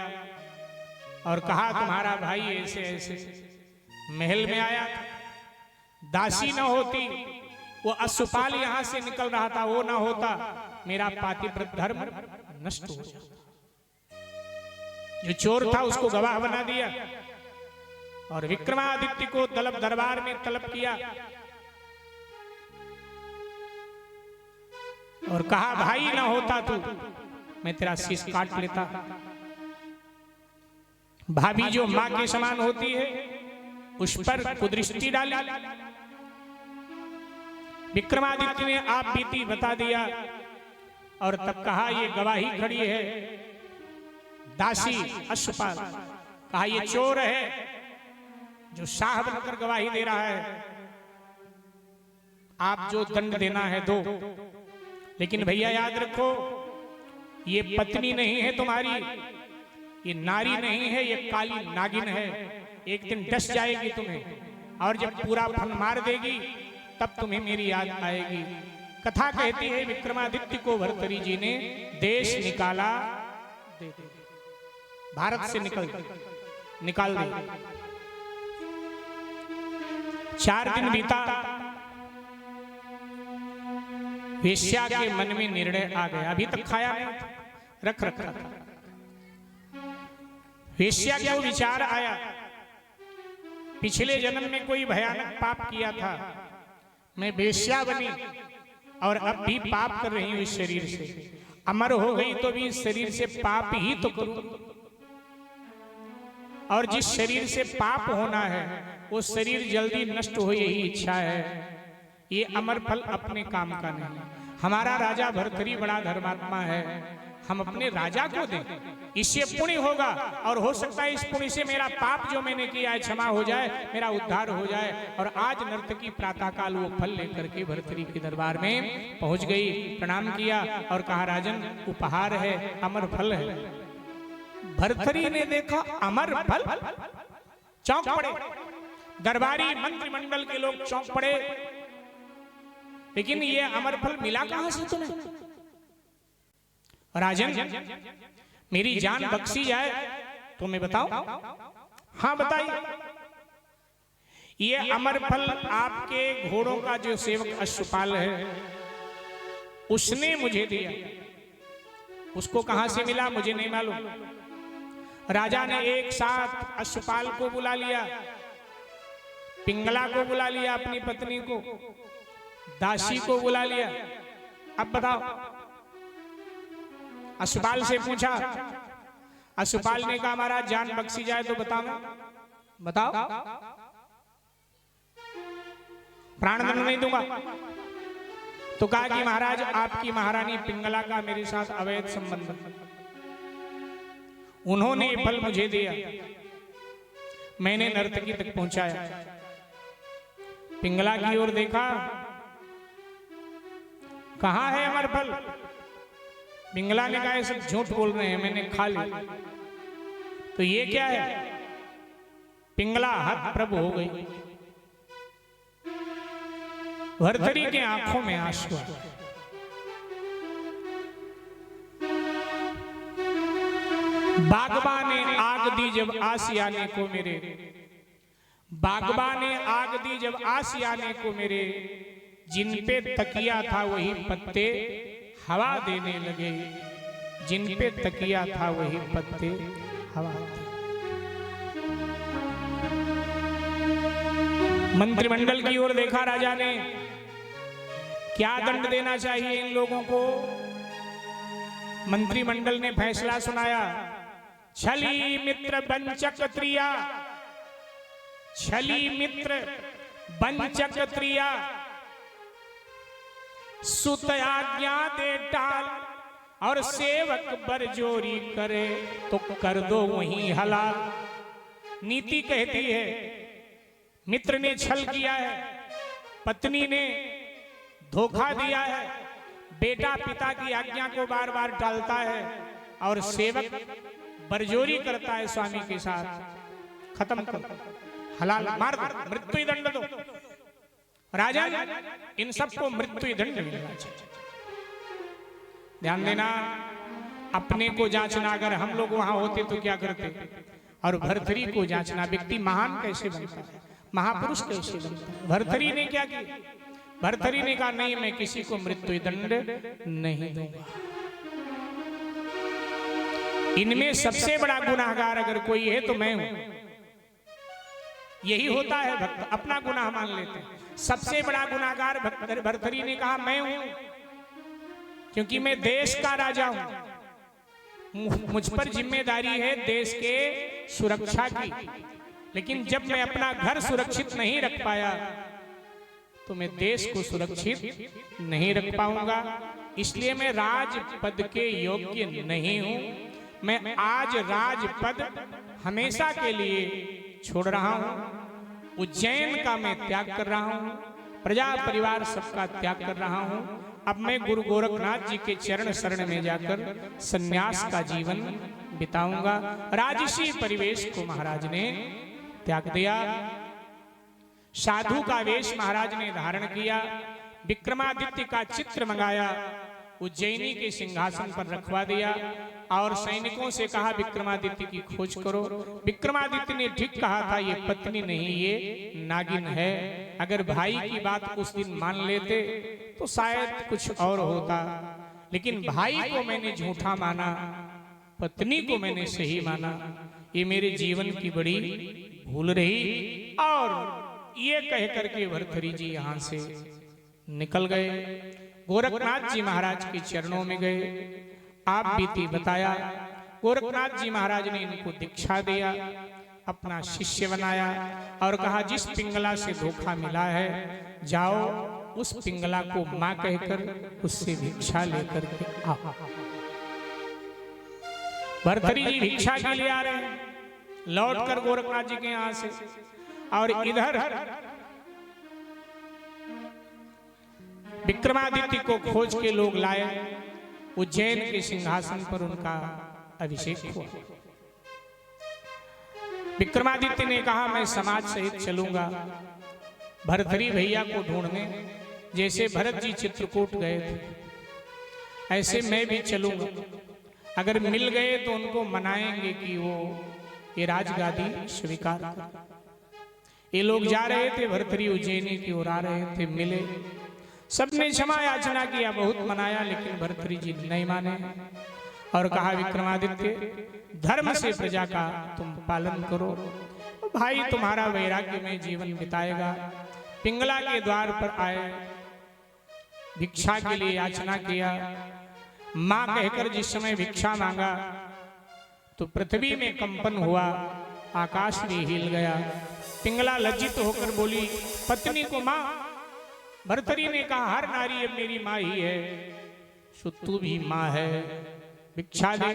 और कहा तुम्हारा भाई ऐसे ऐसे महल में आया, दासी न होती, वो अश्वपाल यहां से निकल रहा था, वो ना होता, मेरा पातिव्रत धर्म नष्ट हो जाता। जो चोर था उसको गवाह बना दिया और विक्रमादित्य को दरबार में तलब किया। और कहा भाई ना होता तू मैं तेरा शीश काट लेता। भाभी जो मां के समान होती है उस पर कुदृष्टि डाली। विक्रमादित्य ने आप बीती बता दिया और तब कहा ये गवाही खड़ी है दासी अश्वपाल, कहा ये चोर है जो शाह बनकर गवाही दे रहा है, आप जो दंड देना है दो। लेकिन भैया याद रखो ये पत्नी नहीं है तुम्हारी, ये नारी नहीं है, ये काली नागिन है, एक दिन डस जाएगी तुम्हें और जब पूरा फन मार देगी तब तुम्हें मेरी याद आएगी। कथा कहती है विक्रमादित्य को भर्तरी जी ने देश निकाला, भारत से निकाल दे। 4 दिन बीता, वेश्या के मन में निर्णय आ गया, अभी तक खाया नहीं रख रखा। वेश्या को विचार आया पिछले जन्म में कोई भयानक पाप किया था, मैं वेश्या बनी और अब भी पाप कर रही हूं इस शरीर से, अमर हो गई तो भी इस शरीर से पाप ही तो करूं। और जिस शरीर से पाप होना है वो शरीर जल्दी नष्ट हो यही इच्छा है, ये अमर फल अपने काम का नहीं। हमारा राजा भर्तरी बड़ा धर्मात्मा है, हम अपने राजा को दें, इससे पुण्य होगा और हो सकता है इस पुण्य से मेरा पाप जो मैंने किया है क्षमा हो जाए, मेरा उद्धार हो जाए। और आज नर्तकी प्रातः काल वो फल लेकर के भर्तरी के दरबार में पहुंच गई, प्रणाम किया और कहा राजन उपहार है, अमर फल है। भर्तरी ने देखा अमर फल, चौंक पड़े, दरबारी मंत्रिमंडल के लोग चौंक पड़े, लेकिन ये अमर फल मिला कहां से तुम्हें? राजन मेरी जान बख्शी जाए तो मैं बताऊं? हाँ बताइए। ये अमर फल आपके घोड़ों का जो सेवक अश्वपाल है उसने मुझे दिया, उसको कहां से मिला मुझे नहीं मालूम। राजा ने एक साथ अश्वपाल को बुला लिया, पिंगला को बुला लिया, अपनी पत्नी को, दासी को बुला लिया। अब बताओ, अश्वपाल से पूछा, अश्वपाल ने कहा महाराज जान बख्शी जाए तो बताओ, प्राणदंड नहीं दूंगा। तो कहा कि महाराज आपकी महारानी पिंगला का मेरे साथ अवैध संबंध, उन्होंने फल मुझे दिया, मैंने नर्तकी तक पहुंचाया। पिंगला की ओर देखा, कहां है अमर फल? पिंगला ने कहा सब झूठ बोल रहे हैं, मैंने खा ली। तो ये क्या है? पिंगला हत प्रभु हो गई। भर्तरी के आंखों में आंसू आ गए। बागबा ने आग दी जब आसियाने को मेरे, बागबा ने आग दी जब आसियाने को मेरे, जिन पे तकिया था वही पत्ते हवा देने लगे, जिन पे तकिया था वही पत्ते हवा देने। मंत्रिमंडल की ओर देखा राजा ने, क्या दंड देना चाहिए इन लोगों को? मंत्रिमंडल ने फैसला सुनाया, छली मित्र बंचक त्रिया, छली मित्र बंचक त्रिया, सुत आज्ञा दे टाल और सेवक बरजोरी करे तो कर दो वहीं हलाल। नीति कहती है मित्र ने छल किया है, पत्नी ने धोखा दिया है, बेटा पिता की आज्ञा को बार बार टालता है और सेवक बरजोरी करता है स्वामी के साथ, खत्म कर, हलाल मार दो, मृत्यु दंड दो। राजा इन सबको मृत्यु दंड मिलना चाहिए। ध्यान देना, अपने को जांचना, अगर हम लोग वहां होते तो क्या करते, और भर्तरी को जांचना, व्यक्ति महान कैसे बनता है, महापुरुष कैसे बनता है। भर्तरी ने क्या किया? भर्तरी ने कहा नहीं, मैं किसी को मृत्यु दंड नहीं दूंगा। इनमें सबसे बड़ा गुनाहगार अगर कोई है तो मैं हूं। यही होता है भक्त, अपना गुनाह मान लेते हैं। सबसे बड़ा गुनाहगार भर्तरी ने कहा मैं हूं। क्योंकि मैं देश का राजा हूं, मुझ पर जिम्मेदारी है देश के सुरक्षा की। लेकिन जब मैं अपना घर सुरक्षित नहीं रख पाया तो मैं देश को सुरक्षित नहीं रख पाऊंगा। इसलिए मैं राजपद के योग्य नहीं हूं। मैं आज राजपद हमेशा के लिए छोड़ रहा हूं। उज्जैन का मैं त्याग कर रहा हूं, प्रजा परिवार सबका त्याग कर रहा हूं। अब मैं गुरु गोरखनाथ जी के चरण शरण में जाकर सन्यास का जीवन बिताऊंगा। राजसी परिवेश को महाराज ने त्याग दिया। साधु का वेश महाराज ने धारण किया। विक्रमादित्य का चित्र मंगाया, उज्जैनी के सिंहासन पर रखवा दिया और सैनिकों से कहा विक्रमादित्य की खोज करो। विक्रमादित्य ने ठीक कहा था, ये पत्नी नहीं ये नागिन है। अगर भाई की बात उस दिन मान लेते तो शायद कुछ और होता, लेकिन भाई को मैंने झूठा माना, पत्नी को मैंने सही माना। ये मेरे जीवन की बड़ी भूल रही। और ये कह करके भर्तृहरि जी यहां से निकल गए। गोरखनाथ जी महाराज के चरणों में गए। आप बीती बताया। गोरखनाथ जी महाराज ने इनको दीक्षा दिया, अपना शिष्य बनाया और कहा जिस पिंगला से धोखा मिला है जाओ उस पिंगला को मां कहकर उससे भिक्षा लेकर के आओ। भर्तृहरि जी भिक्षा के लिए आ रहे हैं लौटकर गोरखनाथ जी के यहां से। और इधर विक्रमादित्य को खोज के लोग लाए। उज्जैन के सिंहासन पर उनका अभिषेक हुआ। विक्रमादित्य ने कहा मैं समाज सहित चलूंगा भर्तृहरि भैया को ढूंढने। जैसे भरत जी चित्रकूट गए थे ऐसे मैं भी चलूंगा। अगर मिल गए तो उनको मनाएंगे कि वो ये राजगादी स्वीकार कर। ये लोग जा रहे थे, भर्तृहरि उज्जैनी की ओर आ रहे थे, मिले। सबने क्षमा याचना किया, बहुत मनाया, लेकिन भर्तृहरि जी नहीं माने और कहा विक्रमादित्य धर्म से प्रजा का तुम पालन करो। भाई तुम्हारा वैराग्य में जीवन बिताएगा। पिंगला के द्वार पर आए, भिक्षा के लिए याचना किया। मां कहकर जिस समय भिक्षा मांगा तो पृथ्वी में कंपन हुआ, आकाश भी हिल गया। पिंगला लज्जित होकर बोली पत्नी को मां। भर्तृहरि ने कहा हर नारी अब मेरी मां ही है, सो तू भी मां है, भिक्षा दे।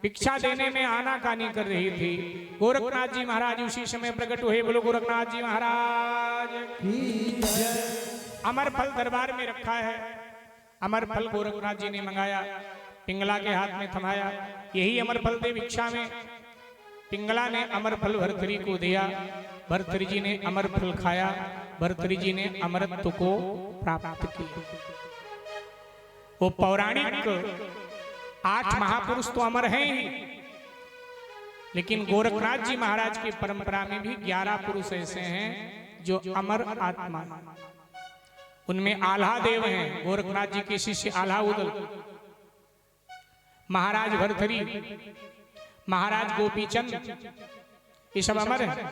भिक्षा देने में आनाकानी कर रही थी। गोरखनाथ जी महाराज उसी समय प्रकट हुए। बोलो गोरखनाथ जी महाराज की जय। अमर फल दरबार में रखा है। अमर फल गोरखनाथ जी ने मंगाया, पिंगला के हाथ में थमाया, यही अमर फल दे भिक्षा में। पिंगला ने अमर फल भर्तृहरि को दिया। भर्तृहरि जी ने अमर फल खाया। भर्तृहरि जी ने अमरत्व को प्राप्त किया। वो पौराणिक 8 महापुरुष तो अमर हैं ही, लेकिन गोरखनाथ जी महाराज की परंपरा में भी 11 पुरुष ऐसे हैं जो अमर आत्मा। उनमें आल्हा देव हैं, गोरखनाथ जी के शिष्य आल्हा उदल, महाराज भर्तृहरि, महाराज गोपीचंद, ये सब अमर हैं।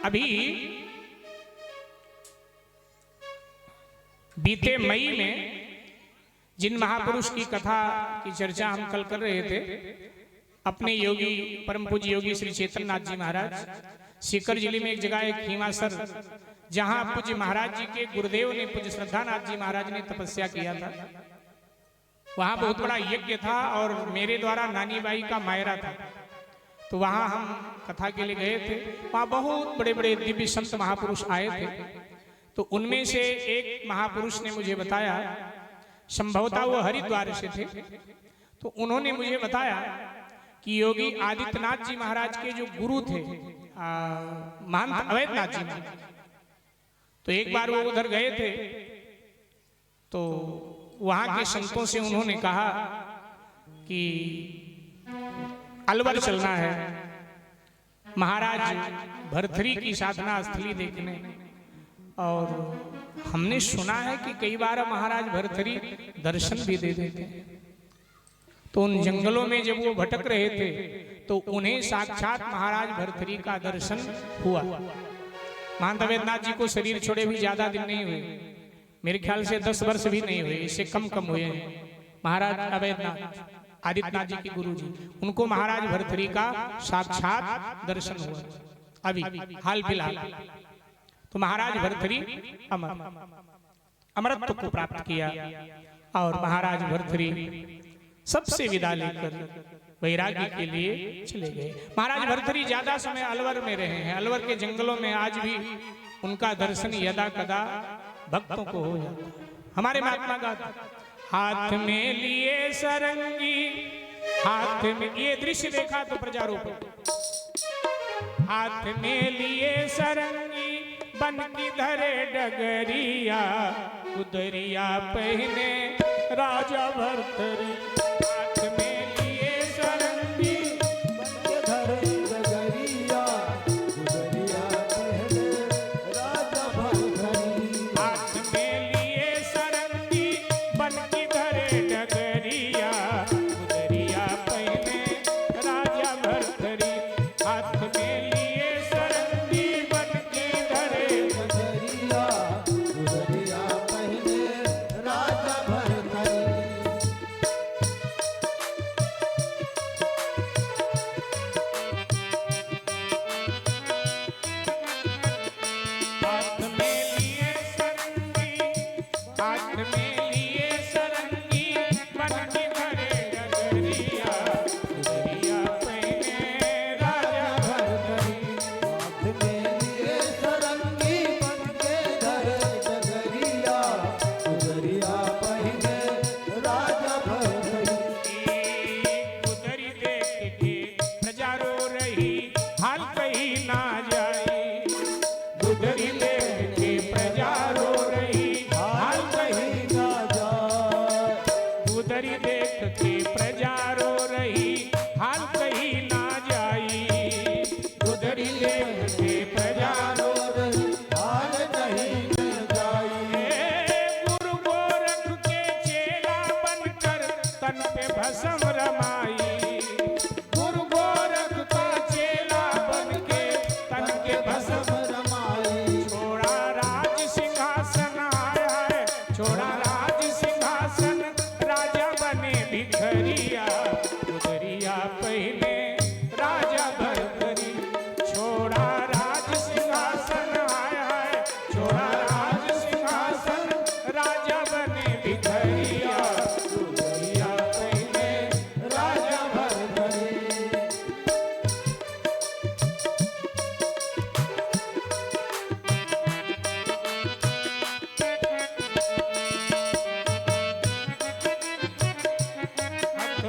अभी बीते मई में जिन महापुरुष की कथा की चर्चा हम कल कर रहे थे, अपने योगी परम पूज्य योगी श्री चेतननाथ जी महाराज, सीकर जिले में एक जगह एक हिमासर, जहां पूज्य महाराज जी के गुरुदेव ने पूज्य श्रद्धानाथ जी महाराज ने तपस्या किया था, वहां बहुत बड़ा यज्ञ था और मेरे द्वारा नानी बाई का मायरा था। तो वहां हम कथा के लिए गए थे। वहां बहुत बड़े बड़े दिव्य संत महापुरुष आए थे। तो उनमें से एक महापुरुष ने मुझे बताया, संभवतः वो हरिद्वार से थे, तो उन्होंने मुझे बताया कि योगी आदित्यनाथ जी महाराज के जो गुरु थे महंत अवैधनाथ जी महाराज, तो एक बार वो उधर गए थे तो वहां के संतों से उन्होंने कहा कि अलवर चलना है महाराज भर्तृहरि की साधना स्थली देखने। और हमने सुना है कि कई बार महाराज भर्तृहरि दर्शन भी दे देते हैं। तो उन जंगलों में जब वो भटक रहे थे तो उन्हें साक्षात महाराज भर्तृहरि का दर्शन हुआ। महंत अवैधनाथ जी को शरीर छोड़े भी ज्यादा दिन नहीं हुए, मेरे ख्याल से 10 वर्ष भी नहीं हुए, इससे कम हुए हैं। महाराज अवैधनाथ आदित्यनाथ जी के गुरु जी, उनको महाराज भर्तृहरि का साक्षात दर्शन हुआ अभी हाल फिलहाल। तो महाराज भर्तृहरि अमरत्व को प्राप्त किया और महाराज भर्तृहरि सबसे विदा लेकर वैराग्य के लिए चले गए। महाराज भर्तृहरि ज्यादा समय अलवर में रहे हैं। अलवर के जंगलों में आज भी उनका दर्शन यदा कदा भक्तों को हो जाता। हमारे महात्मा गाते, हाथ में लिए सरंगी, हाथ में, ये दृश्य देखा तो प्रजारोपण, हाथ में लिए सरंगी बन की धरे डगरिया, उदरिया पहने राजा भर्तृहरि। हाथ में लिए सरंगी बन के धरे डगरिया, उदरिया पहने राजा भर्तृहरि। हाथ में लिए सरंगी बन की धरे डगरिया, उदरिया पहने राजा भर्तृहरि। हाथ में लिए सरंगी बन के धरे डगरिया, उदरिया पहने राजा भर्तृहरि। हाथ में लिए सरंगी, हाथ में लिए सरंगी बन के धरे डगरिया, उदरिया पहने राजा भर्तृहरि। हाथ में लिए सरंगी बन के धरे डगरिया, उदरिया पहने राजा भर्तृहरि। उदरी देख के प्रजा रो रही, हाल कहीं ना जाए। उदरी देख के प्रजा रो रही, हाल कहीं ना जाए, उदरी देख के प्रजा रो रही, हाल कहीं ना जाई। उदरी देख के प्रजा रो रही हाल नहीं न जाई। गुरु गोरख के चेला बनकर तन पे भस्म रमाई। गुरु गोरख का चेला बन के तन के भस्म रमाई, छोड़ा राज सिंहासन आया है, छोड़ा राज सिंहासन राजा बने भिखरिया। उदरिया पहने राजा भर्तृहरि, छोड़ा राज सिंहासन आया है, छोड़ा राज सिंहासन राजा बने भिखरिया। उदरिया पहने राजा भर्तृहरि।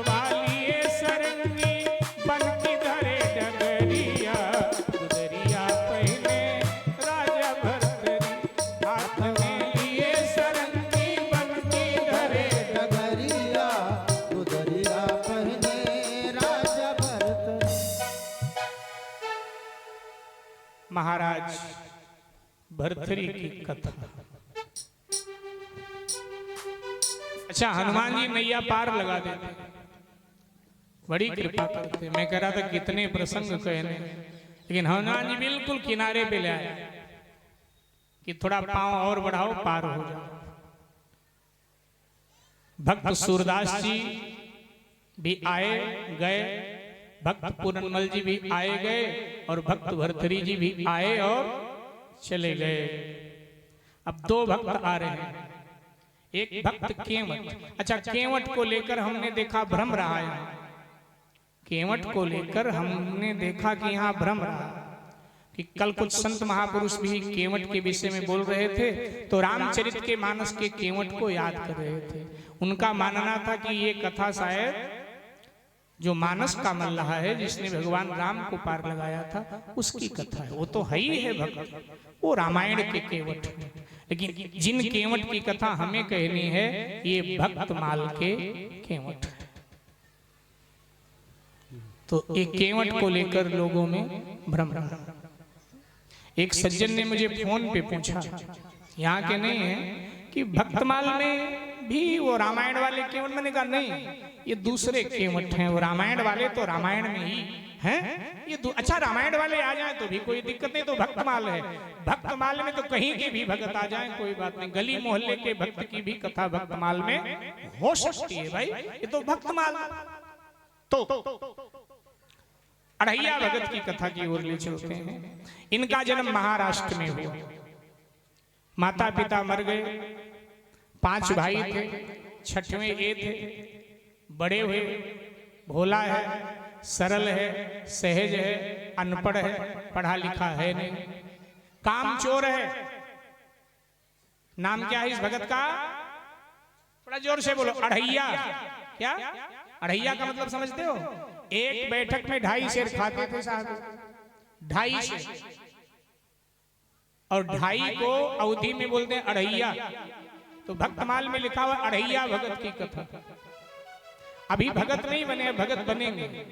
वालिए सरंगी बन की धरे डगरिया, उदरिया पहने राजा भर्तृहरि। हाथ में लिए सरंगी बन की धरे डगरिया, उदरिया पहने राजा भर्तृहरि। महाराज भर्तृहरि की कथा। अच्छा, हनुमान जी नैया पार लगा देते, बड़ी कृपा करते। मैं कह रहा था कितने प्रसंग कहने, लेकिन हनुमान जी बिल्कुल किनारे पे ले आए कि थोड़ा पांव और बढ़ाओ, पार हो जाओ। भक्त सूरदास जी भी आए गए, भक्त पूरनमल जी भी आए गए, और भक्त भर्तृहरि जी भी आए और चले गए। अब दो भक्त आ रहे हैं, एक भक्त केवट। अच्छा, केवट को लेकर हमने देखा भ्रम रहा है। केवट को लेकर हमने देखा कि यहाँ भ्रम रहा कि कल कुछ संत महापुरुष भी केवट के विषय में बोल रहे थे, तो रामचरित के मानस के केवट को याद कर रहे थे। उनका मानना था कि ये कथा शायद जो मानस का मल्लाह है, जिसने भगवान राम को पार लगाया था, उसकी कथा है। वो तो है ही है भक्त, वो रामायण के केवट है। लेकिन जिन केवट की कथा हमें कहनी है, ये भक्त माल के केवट है। तो एक केवट को लेकर लोगों में भ्रम रहा। एक सज्जन ने मुझे फोन पे पूछा, यहाँ के नहीं है, कि भक्तमाल में भी वो रामायण वाले केवट। मैंने कहा नहीं, ये दूसरे केवट हैं, वो रामायण वाले तो रामायण में ही हैं ये अच्छा रामायण वाले आ जाए तो भी कोई दिक्कत नहीं, तो भक्तमाल है। भक्तमाल में तो कहीं के भी भक्त आ जाए कोई बात नहीं, गली मोहल्ले के भक्त की भी कथा भक्तमाल में हो सकती है भाई, ये तो भक्तमाल। तो अढ़ैया भगत की कथा की ओर ले चलते हैं। इनका जन्म महाराष्ट्र में हुआ। माता पिता मर गए, 5 भाई थे, 6वें ये थे। बड़े हुए, भोला है, सरल है, सहज है, अनपढ़ है, पढ़ा लिखा है नहीं, कामचोर है। नाम क्या है इस भगत का? बड़ा जोर से बोलो। अढ़ैया। क्या अढ़ैया का मतलब समझते हो? एक बैठक में 2.5 शेर खाते थे साहब, 2.5 शेर। और 2.5 को अवधि में बोलते हैं अढ़ैया। तो भक्तमाल में लिखा हुआ अढ़ैया भगत की कथा। अभी भगत नहीं बने, भगत बनेंगे।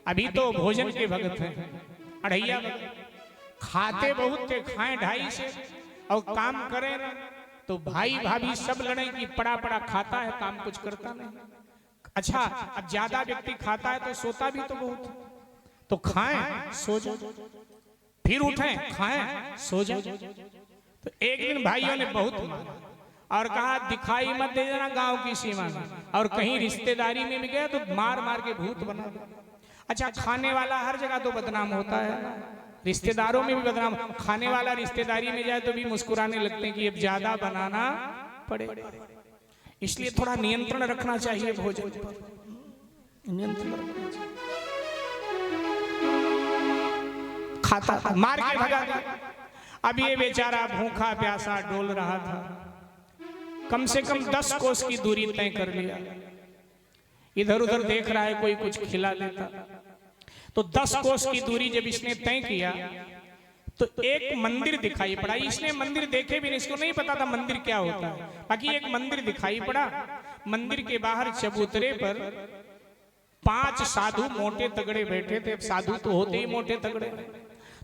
अभी तो भोजन के भगत हैं। अढ़ैया भगत खाते बहुत थे, खाएं 2.5 शेर और काम करें ना तो भाई भाभी सब लड़े कि पड़ा पड़ा खाता है, काम कुछ करता नहीं। अच्छा, अब ज्यादा व्यक्ति खाता है तो सोता भी तो बहुत, तो खाएं सो जाओ, फिर उठें खाएं सो जाओ। तो एक दिन भाइयों ने बहुत मारा और कहा दिखाई मत दे देना गांव की सीमा में, और कहीं रिश्तेदारी में भी गए तो मार मार के भूत बना दो। अच्छा, खाने वाला हर जगह तो बदनाम होता है, रिश्तेदारों में भी बदनाम। खाने वाला रिश्तेदारी में जाए तो भी मुस्कुराने लगते हैं कि अब ज्यादा बनाना पड़ेगा। इसलिए थोड़ा नियंत्रण रखना चाहिए भोजन पर, नियंत्रण रखना चाहिए। खाता मार के भगा दिया। अब ये बेचारा भूखा प्यासा डोल रहा था, कम से कम 10 कोस की दूरी तय कर लिया। इधर उधर देख रहा है कोई कुछ खिला देता। तो 10 कोस की दूरी जब इसने तय किया तो एक मंदिर दिखाई पड़ा। इसने मंदिर देखे भी नहीं, इसको नहीं पता था मंदिर क्या होता है। बाकी एक मंदिर दिखाई पड़ा। मंदिर के बाहर चबूतरे पर 5 साधु मोटे तगड़े बैठे थे। साधु तो होते ही मोटे तगड़े,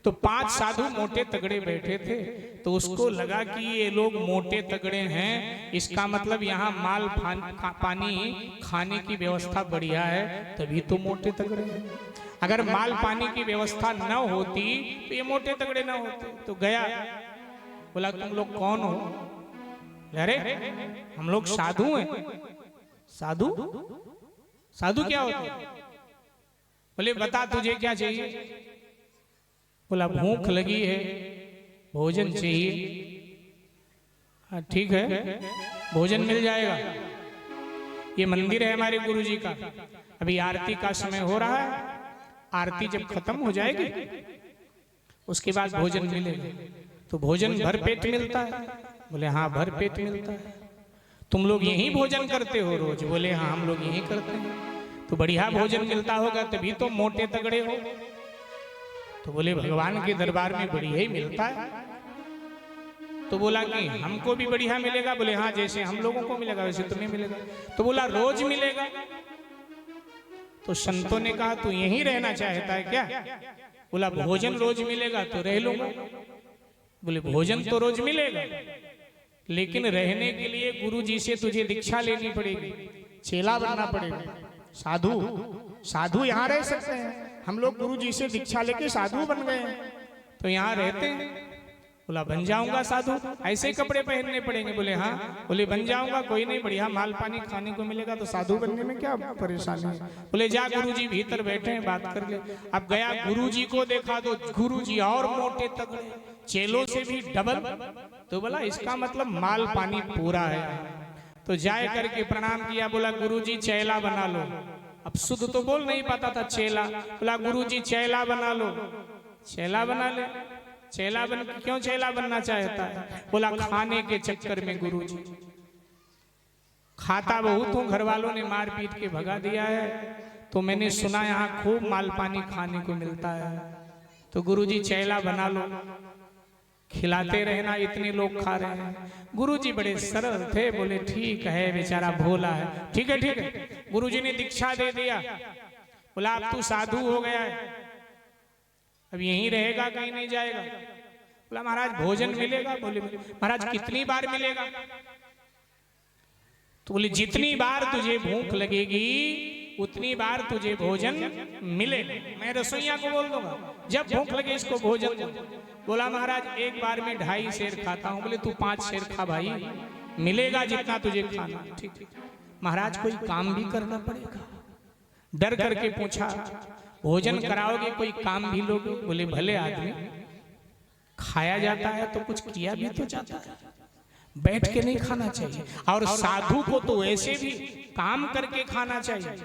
तो 5 साधु मोटे तगड़े बैठे थे। तो उसको लगा कि ये लोग मोटे तगड़े हैं, इसका मतलब यहाँ माल पानी खाने की व्यवस्था बढ़िया है, तभी तो मोटे तगड़े हैं। अगर माल पानी की व्यवस्था न होती तो ये मोटे तगड़े न होते। तो गया, बोला तुम लोग कौन हो? अरे हम लोग साधु हैं। साधु? साधु क्या होते? बोले बता तुझे क्या चाहिए? बोला भूख लगी है, भोजन चाहिए। हाँ ठीक है, भोजन मिल जाएगा। ये मंदिर है हमारे गुरुजी का, अभी आरती का समय हो रहा है, आरती जब खत्म हो जाएगी उसके बाद भोजन मिलेगा। तो भोजन भर पेट मिलता है? बोले हाँ भर पेट मिलता है। तुम लोग यही भोजन करते हो रोज? बोले हाँ हम लोग यही करते हैं। तो बढ़िया भोजन मिलता होगा तभी तो मोटे तगड़े हो। तो बोले भगवान के दरबार में बढ़िया ही मिलता है। तो बोला कि हमको भी बढ़िया मिलेगा? बोले हाँ जैसे हम लोगों को मिलेगा वैसे तुम्हें मिलेगा। तो बोला रोज मिलेगा? तो संतों ने कहा तू यहीं रहना चाहता है क्या? बोला भोजन रोज मिलेगा तो रह लूंगा। बोले भोजन तो रोज मिलेगा लेकिन रहने के लिए गुरु जी से तुझे दीक्षा लेनी पड़ेगी, चेला बनना पड़ेगा। साधु? साधु यहाँ रह सकते हैं, हम लोग गुरु जी से दीक्षा लेके साधु बन गए हैं तो यहाँ रहते हैं। बोला बन जाऊंगा साधु, ऐसे कपड़े पहनने पड़ेंगे? बोले हाँ। बोले बन जाऊंगा, कोई नहीं, बढ़िया माल पानी खाने को मिलेगा तो साधु बनने में क्या परेशानी है। बोले जा गुरुजी भीतर बैठे हैं, बात कर ले। अब गया, गुरुजी को देखा तो गुरुजी और मोटे तगड़े, चेलों से भी डबल। तो बोला इसका मतलब माल पानी पूरा है। तो जाए करके प्रणाम किया, बोला गुरुजी चेला बना लो। अब शुद्ध तो बोल नहीं पाता था चेला। बोला गुरुजी चेला बना लो। चेला बना ले। चेला बन क्यों चेला बनना चाहता है? बोला खाने के चक्कर में गुरुजी खाता बहुत हूँ, घर वालों ने मार पीट के भगा दिया है, तो मैंने सुना यहाँ खूब माल पानी खाने को मिलता है, तो गुरुजी चेला बना लो, खिलाते रहना, इतने लोग खा रहे हैं। गुरुजी बड़े सरल थे, बोले ठीक है, बेचारा भोला है, ठीक है ठीक है। गुरुजी ने दीक्षा दे दिया। बोला अब तू साधु हो गया है, अब यहीं रहेगा, कहीं नहीं जाएगा। बोला महाराज भोजन मिलेगा? बोले महाराज कितनी बार मिलेगा? तो बोले जितनी बार तुझे भूख लगेगी उतनी बार तुझे भोजन मिले। मैं रसोइया को बोल दूंगा जब भूख लगे इसको भोजन दो। बोला महाराज एक बार में 2.5 शेर खाता हूं। बोले तू 5 शेर खा भाई, मिलेगा जितना तुझे खाना। ठीक। महाराज कोई काम भी करना पड़ेगा। डर करके पूछा भोजन कराओगे कोई काम भी लोगे? बोले भले आदमी, खाया जाता है तो कुछ किया भी तो जाता है, बैठ के नहीं खाना चाहिए। और साधु को तो ऐसे भी काम करके खाना चाहिए,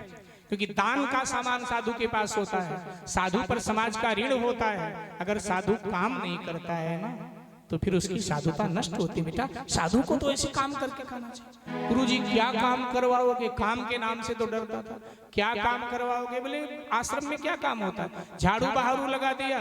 क्योंकि दान का सामान साधु के पास होता है। साधु पर समाज का ऋण होता है। अगर साधु काम नहीं करता है ना तो फिर उसकी साधुता नष्ट होती। बेटा साधु को तो ऐसे काम करके खाना चाहिए। गुरुजी क्या काम करवाओगे? काम के नाम से तो डरता था। क्या काम करवाओगे? बोले आश्रम में क्या काम होता है? झाड़ू बहारू लगा दिया,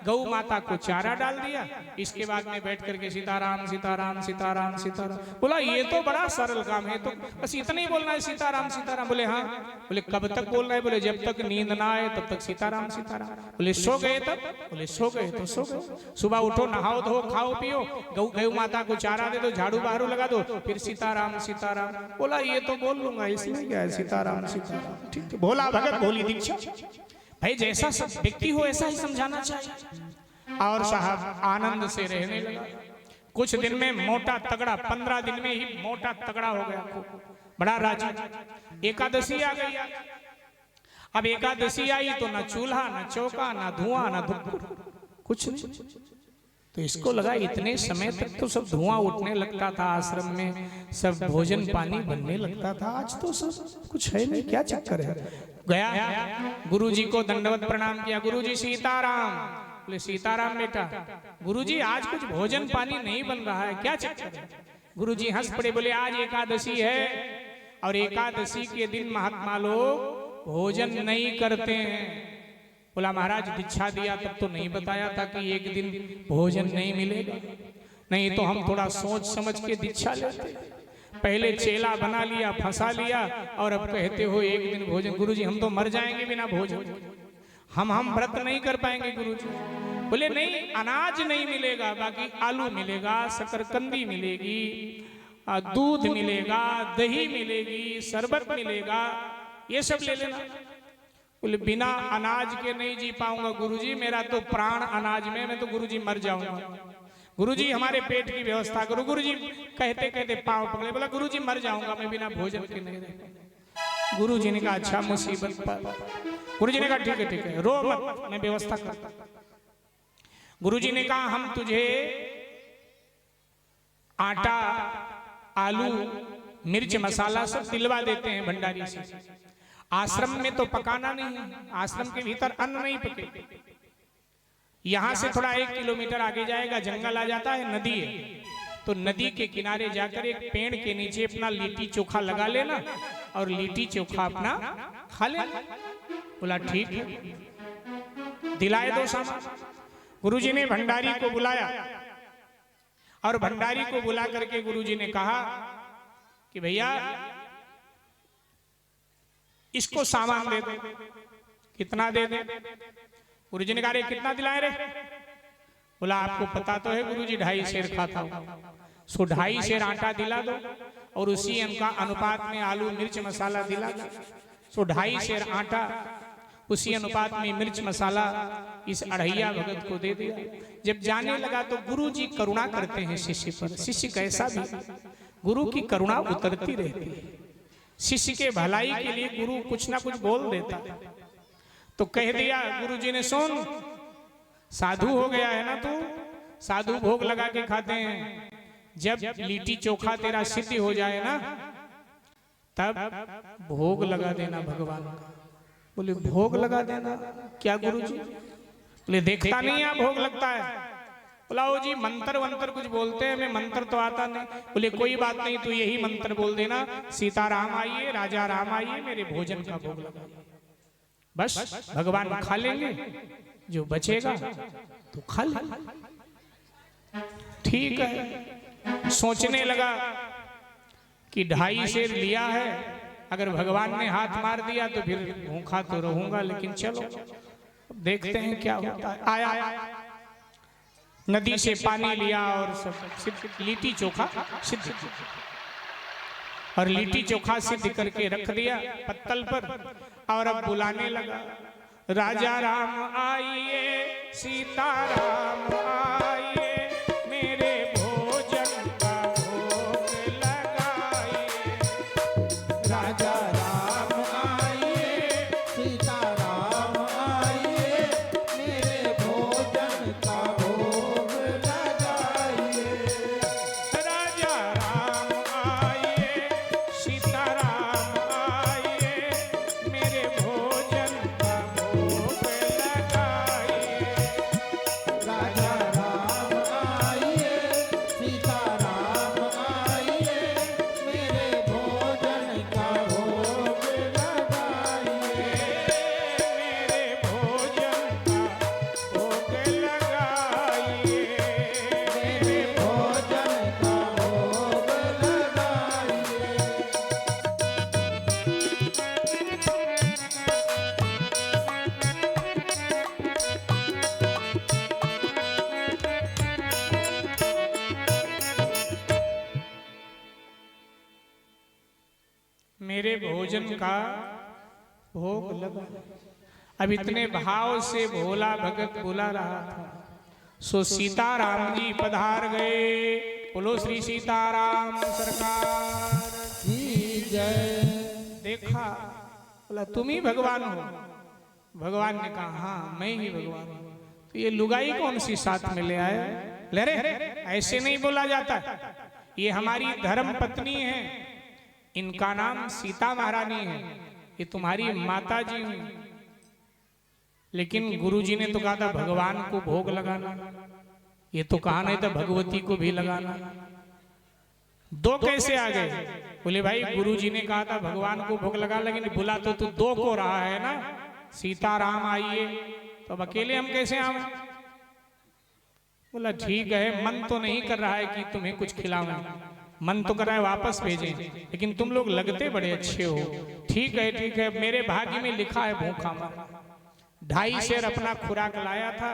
गौ माता को चारा डाल दिया, इसके बाद में बैठ करके सीताराम सीताराम सीताराम सीताराम। बोला ये तो बड़ा सरल काम है, तो बस इतना ही बोलना है सीताराम सीताराम। बोले हाँ। बोले कब तक बोल रहे? बोले जब तक नींद ना आए तब तक सीताराम सीताराम। बोले सो गए तब? बोले सो गए तो सो गए। सुबह उठो, नहाओ धो, खाओ पियो, गौ माता को चारा दे दो, झाड़ू बहारू लगा दो, फिर सीताराम सीताराम। बोला ये तो बोल लूंगा, इसमें क्या है सीताराम सीताराम। ठीक है, भोला भगत भोली दीक्षा। भाई जैसा सब व्यक्ति हो ऐसा ही समझाना चाहिए। और साहब आनंद से रहने लगा। कुछ दिन में मोटा तगड़ा, 15 दिन में ही मोटा तगड़ा हो गया, बड़ा राजी। एकादशी आ गई। अब एकादशी आई तो ना चूल्हा ना चौका ना धुआं ना धुक्कुर, कुछ नहीं। तो इसको लगा इतने समय तक तो सब धुआं उठने लगता था आश्रम में, सब भोजन पानी बनने लगता था, आज तो सब कुछ है नहीं, क्या चक्कर है? गया गुरुजी को दंडवत प्रणाम किया। गुरुजी सीताराम। बोले सीताराम बेटा। गुरुजी आज कुछ भोजन पानी नहीं बन रहा है, क्या चक्कर है? गुरुजी हंस पड़े, बोले आज एकादशी है और एकादशी के दिन महात्मा लोग भोजन नहीं करते हैं। बोला महाराज दीक्षा दिया तब तो नहीं बताया था कि एक दिन भोजन नहीं मिलेगा, नहीं तो हम थोड़ा सोच समझ के दीक्षा लेते। पहले चेला बना लिया, फंसा लिया, और अब कहते हो एक दिन भोजन। गुरुजी हम तो मर जाएंगे बिना भोजन, हम व्रत नहीं कर पाएंगे गुरुजी। बोले नहीं, अनाज नहीं मिलेगा, बाकी आलू मिलेगा, शकरकंदी मिलेगी, दूध मिलेगा, दही मिलेगी, शरबत मिलेगा, ये सब ले लेना। बोले बिना अनाज के नहीं जी पाऊंगा गुरुजी, मेरा तो प्राण अनाज में, मैं तो गुरुजी मर जाऊंगा। गुरुजी हमारे पेट की व्यवस्था करो। गुरुजी कहते कहते पांव पकड़े। बोला गुरुजी मर जाऊंगा मैं बिना भोजन के नहीं रह। गुरुजी ने कहा अच्छा मुसीबत पर। गुरुजी ने कहा ठीक है रो मत, मैं व्यवस्था करता। गुरुजी ने कहा हम तुझे आटा, आलू, मिर्च, मसाला सब दिलवा देते हैं भंडारी से। आश्रम में तो पकाना नहीं, आश्रम के भीतर अन्न नहीं पके। यहां से थोड़ा 1 किलोमीटर आगे जाएगा, जंगल आ जाता है, नदी है, तो नदी के किनारे जाकर एक पेड़ के नीचे अपना लिट्टी चोखा लगा लेना और लिट्टी चोखा अपना खा लेना। बोला ठीक है, दिलाए दो सामान। गुरुजी ने भंडारी को बुलाया और भंडारी को बुला करके गुरुजी ने कहा कि भैया इसको सामान दे दे। कितना दे दे? गुरुजी ने कहा कितना दिलाए रे? बोला आपको पता तो है गुरुजी 2.5 शेर खाता हूं, सो 2.5 शेर आटा दिला दो और उसी का अनुपात में आलू मिर्च मसाला दिला दो। सो 2.5 शेर आटा उसी अनुपात में मिर्च मसाला इस अढ़ैया भगत को दे दिया। जब जाने लगा तो गुरुजी करुणा करते हैं शिष्य पर। शिष्य कैसा भी, गुरु की करुणा उतरती रहती है। शिष्य के भलाई के लिए गुरु कुछ ना कुछ बोल देता है। तो कह दिया गुरुजी ने, सुन साधु हो गया है ना तू, साधु भोग लगा के खाते हैं, जब लिट्टी चोखा तेरा सिद्ध हो जाए ना तब भोग लगा देना भगवान का। बोले भोग लगा देना क्या गुरुजी? बोले देखता नहीं है भोग लगता है। बोला ओ जी मंत्र वंत्र कुछ बोलते हैं, मैं मंत्र तो आता नहीं। बोले कोई बात नहीं, तू यही मंत्र बोल देना, सीताराम आइए, राजा राम आइए, मेरे भोजन का भोग लगा। बस भगवान खा लेंगे, जो बचेगा तो खा ले। ठीक है, सोचने लगा कि 2.5 शेर लिया है, अगर भगवान ने हाथ मार दिया तो फिर भूखा तो रहूंगा, लेकिन चलो देखते हैं क्या होता है। आया नदी से पानी लिया और सब लिट्टी चोखा सिद्ध। और लिट्टी चोखा सिद्ध करके रख दिया पत्तल पर और अब बुलाने लगा, राजा राम आइए, सीता राम आइए, मेरे भोजन का भोग लगाइए। राजा राम आइए, सीता राम आइए, मेरे भोजन का भोग लगाइए। राजा राम आइए, सीता राम आइए, मेरे भोजन का भोग लगाइए। राजा राम आइए, सीता राम आइए, मेरे भोजन का भोग लगाइए। मेरे भोजन का भोग लगाइए। मेरे भोजन का भोग लगाइए। मेरे भोजन का भोग लगा। अब इतने भाव से भोला भगत बोला रहा था, सो सीताराम जी पधार गए। बोलो श्री सीताराम सरकार की जय। देखा, बोला तुम ही भगवान हो। भगवान ने कहा हाँ मैं ही भगवान हूँ। तो ये लुगाई कौन सी साथ में ले आए? ले रे, ऐसे नहीं बोला जाता। ये हमारी धर्म पत्नी है, इनका नाम सीता महारानी है, ये तुम्हारी माता जी हुई। लेकिन गुरुजी ने तो कहा था भगवान को भोग लगाना, ये तो कहा नहीं था भगवती को भी लगाना। दो कैसे आ गए? बोले भाई गुरुजी ने कहा था भगवान को भोग लगा, लेकिन बुला तो तू दो को रहा है ना, सीताराम आइए, तो अब अकेले हम कैसे आवे? बोला ठीक है, मन तो नहीं कर रहा है कि तुम्हें कुछ खिलाऊं, मन तो कर रहा है वापस भेजें, लेकिन तुम लोग लगते बड़े अच्छे हो। ठीक है, मेरे भाग्य में लिखा है भूखा मरना। 2.5 शेर अपना खुराक लाया था,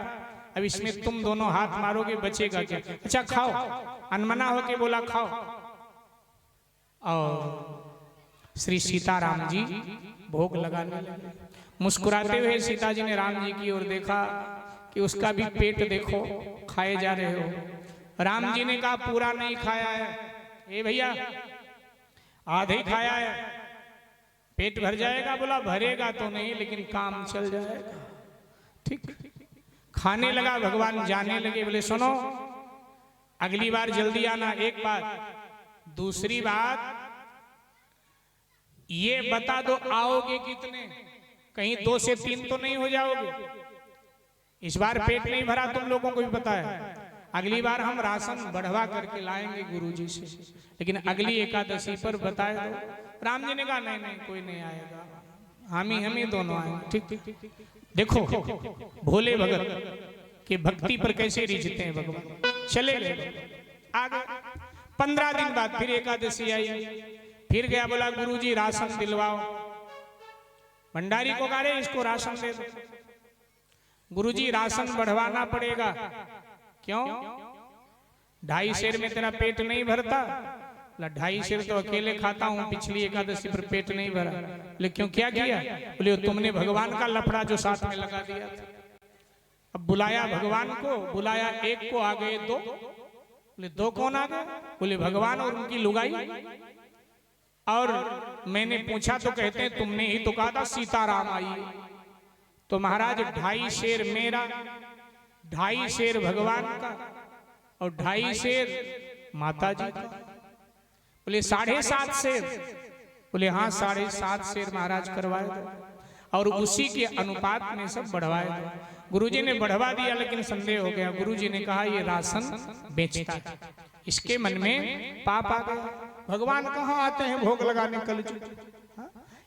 अब इसमें तुम दोनों हाथ मारोगे, बचेगा क्या? अच्छा खाओ, अनमना होके बोला खाओ। और श्री सीताराम जी भोग लगाने लगे। मुस्कुराते हुए सीता जी ने राम जी की ओर देखा कि उसका भी पेट देखो, खाए जा रहे हो। राम जी ने कहा पूरा नहीं खाया है, ए भैया आधे ही खाया है, पेट भर जाएगा? बोला भरेगा तो नहीं, लेकिन काम चल जाएगा। ठीक, खाने लगा। भगवान जाने लगे, बोले सुनो अगली बार जल्दी आना, एक बात। दूसरी बात ये बता दो आओगे कितने, कहीं 2 से 3 तो नहीं हो जाओगे? इस बार पेट नहीं भरा, तुम लोगों को भी पता है। अगली बार हम राशन बढ़वा करके लाएंगे गुरुजी से, लेकिन अगली एकादशी पर बताए दो। राम जी ने कहा नहीं कोई नहीं आएगा, हम ही दोनों आएंगे। ठीक, देखो भोले भगत के भक्ति पर कैसे रिझते हैं भगवान। चले गए आगे। 15 दिन बाद फिर एकादशी आई, फिर गया, बोला गुरुजी राशन दिलवाओ। भंडारी को कहा इसको राशन दे दो। गुरुजी राशन बढ़वाना पड़ेगा। क्यों? 2.5 शेर में तेरा पेट नहीं भरता? 2.5 शेर तो अकेले खाता हूँ, पिछली एकादशी पर पेट नहीं भरा। लेकिन क्यों, क्या किया? बोले तुमने भगवान का लफड़ा जो साथ में लगा दिया था। अब बुलाया भगवान को, बुलाया एक को, आ गए 2। बोले 2 कौन आ गए? बोले भगवान और उनकी लुगाई। और मैंने पूछा तो कहते हैं तुमने ही तो कहा था सीताराम आइए। तो महाराज 2.5 शेर मेरा, 2.5 शेर भगवान का और 2.5 शेर माता जी का। बोले 7.5 शेर? बोले हाँ 7.5 शेर महाराज करवाए दो, और उसी के अनुपात में सब बढ़वाए दो। गुरुजी ने बढ़वा दिया, लेकिन संदेह हो गया। गुरुजी ने कहा ये राशन बेचता है, इसके मन में पाप आ गया। भगवान कहाँ आते हैं भोग लगाने कलयुग,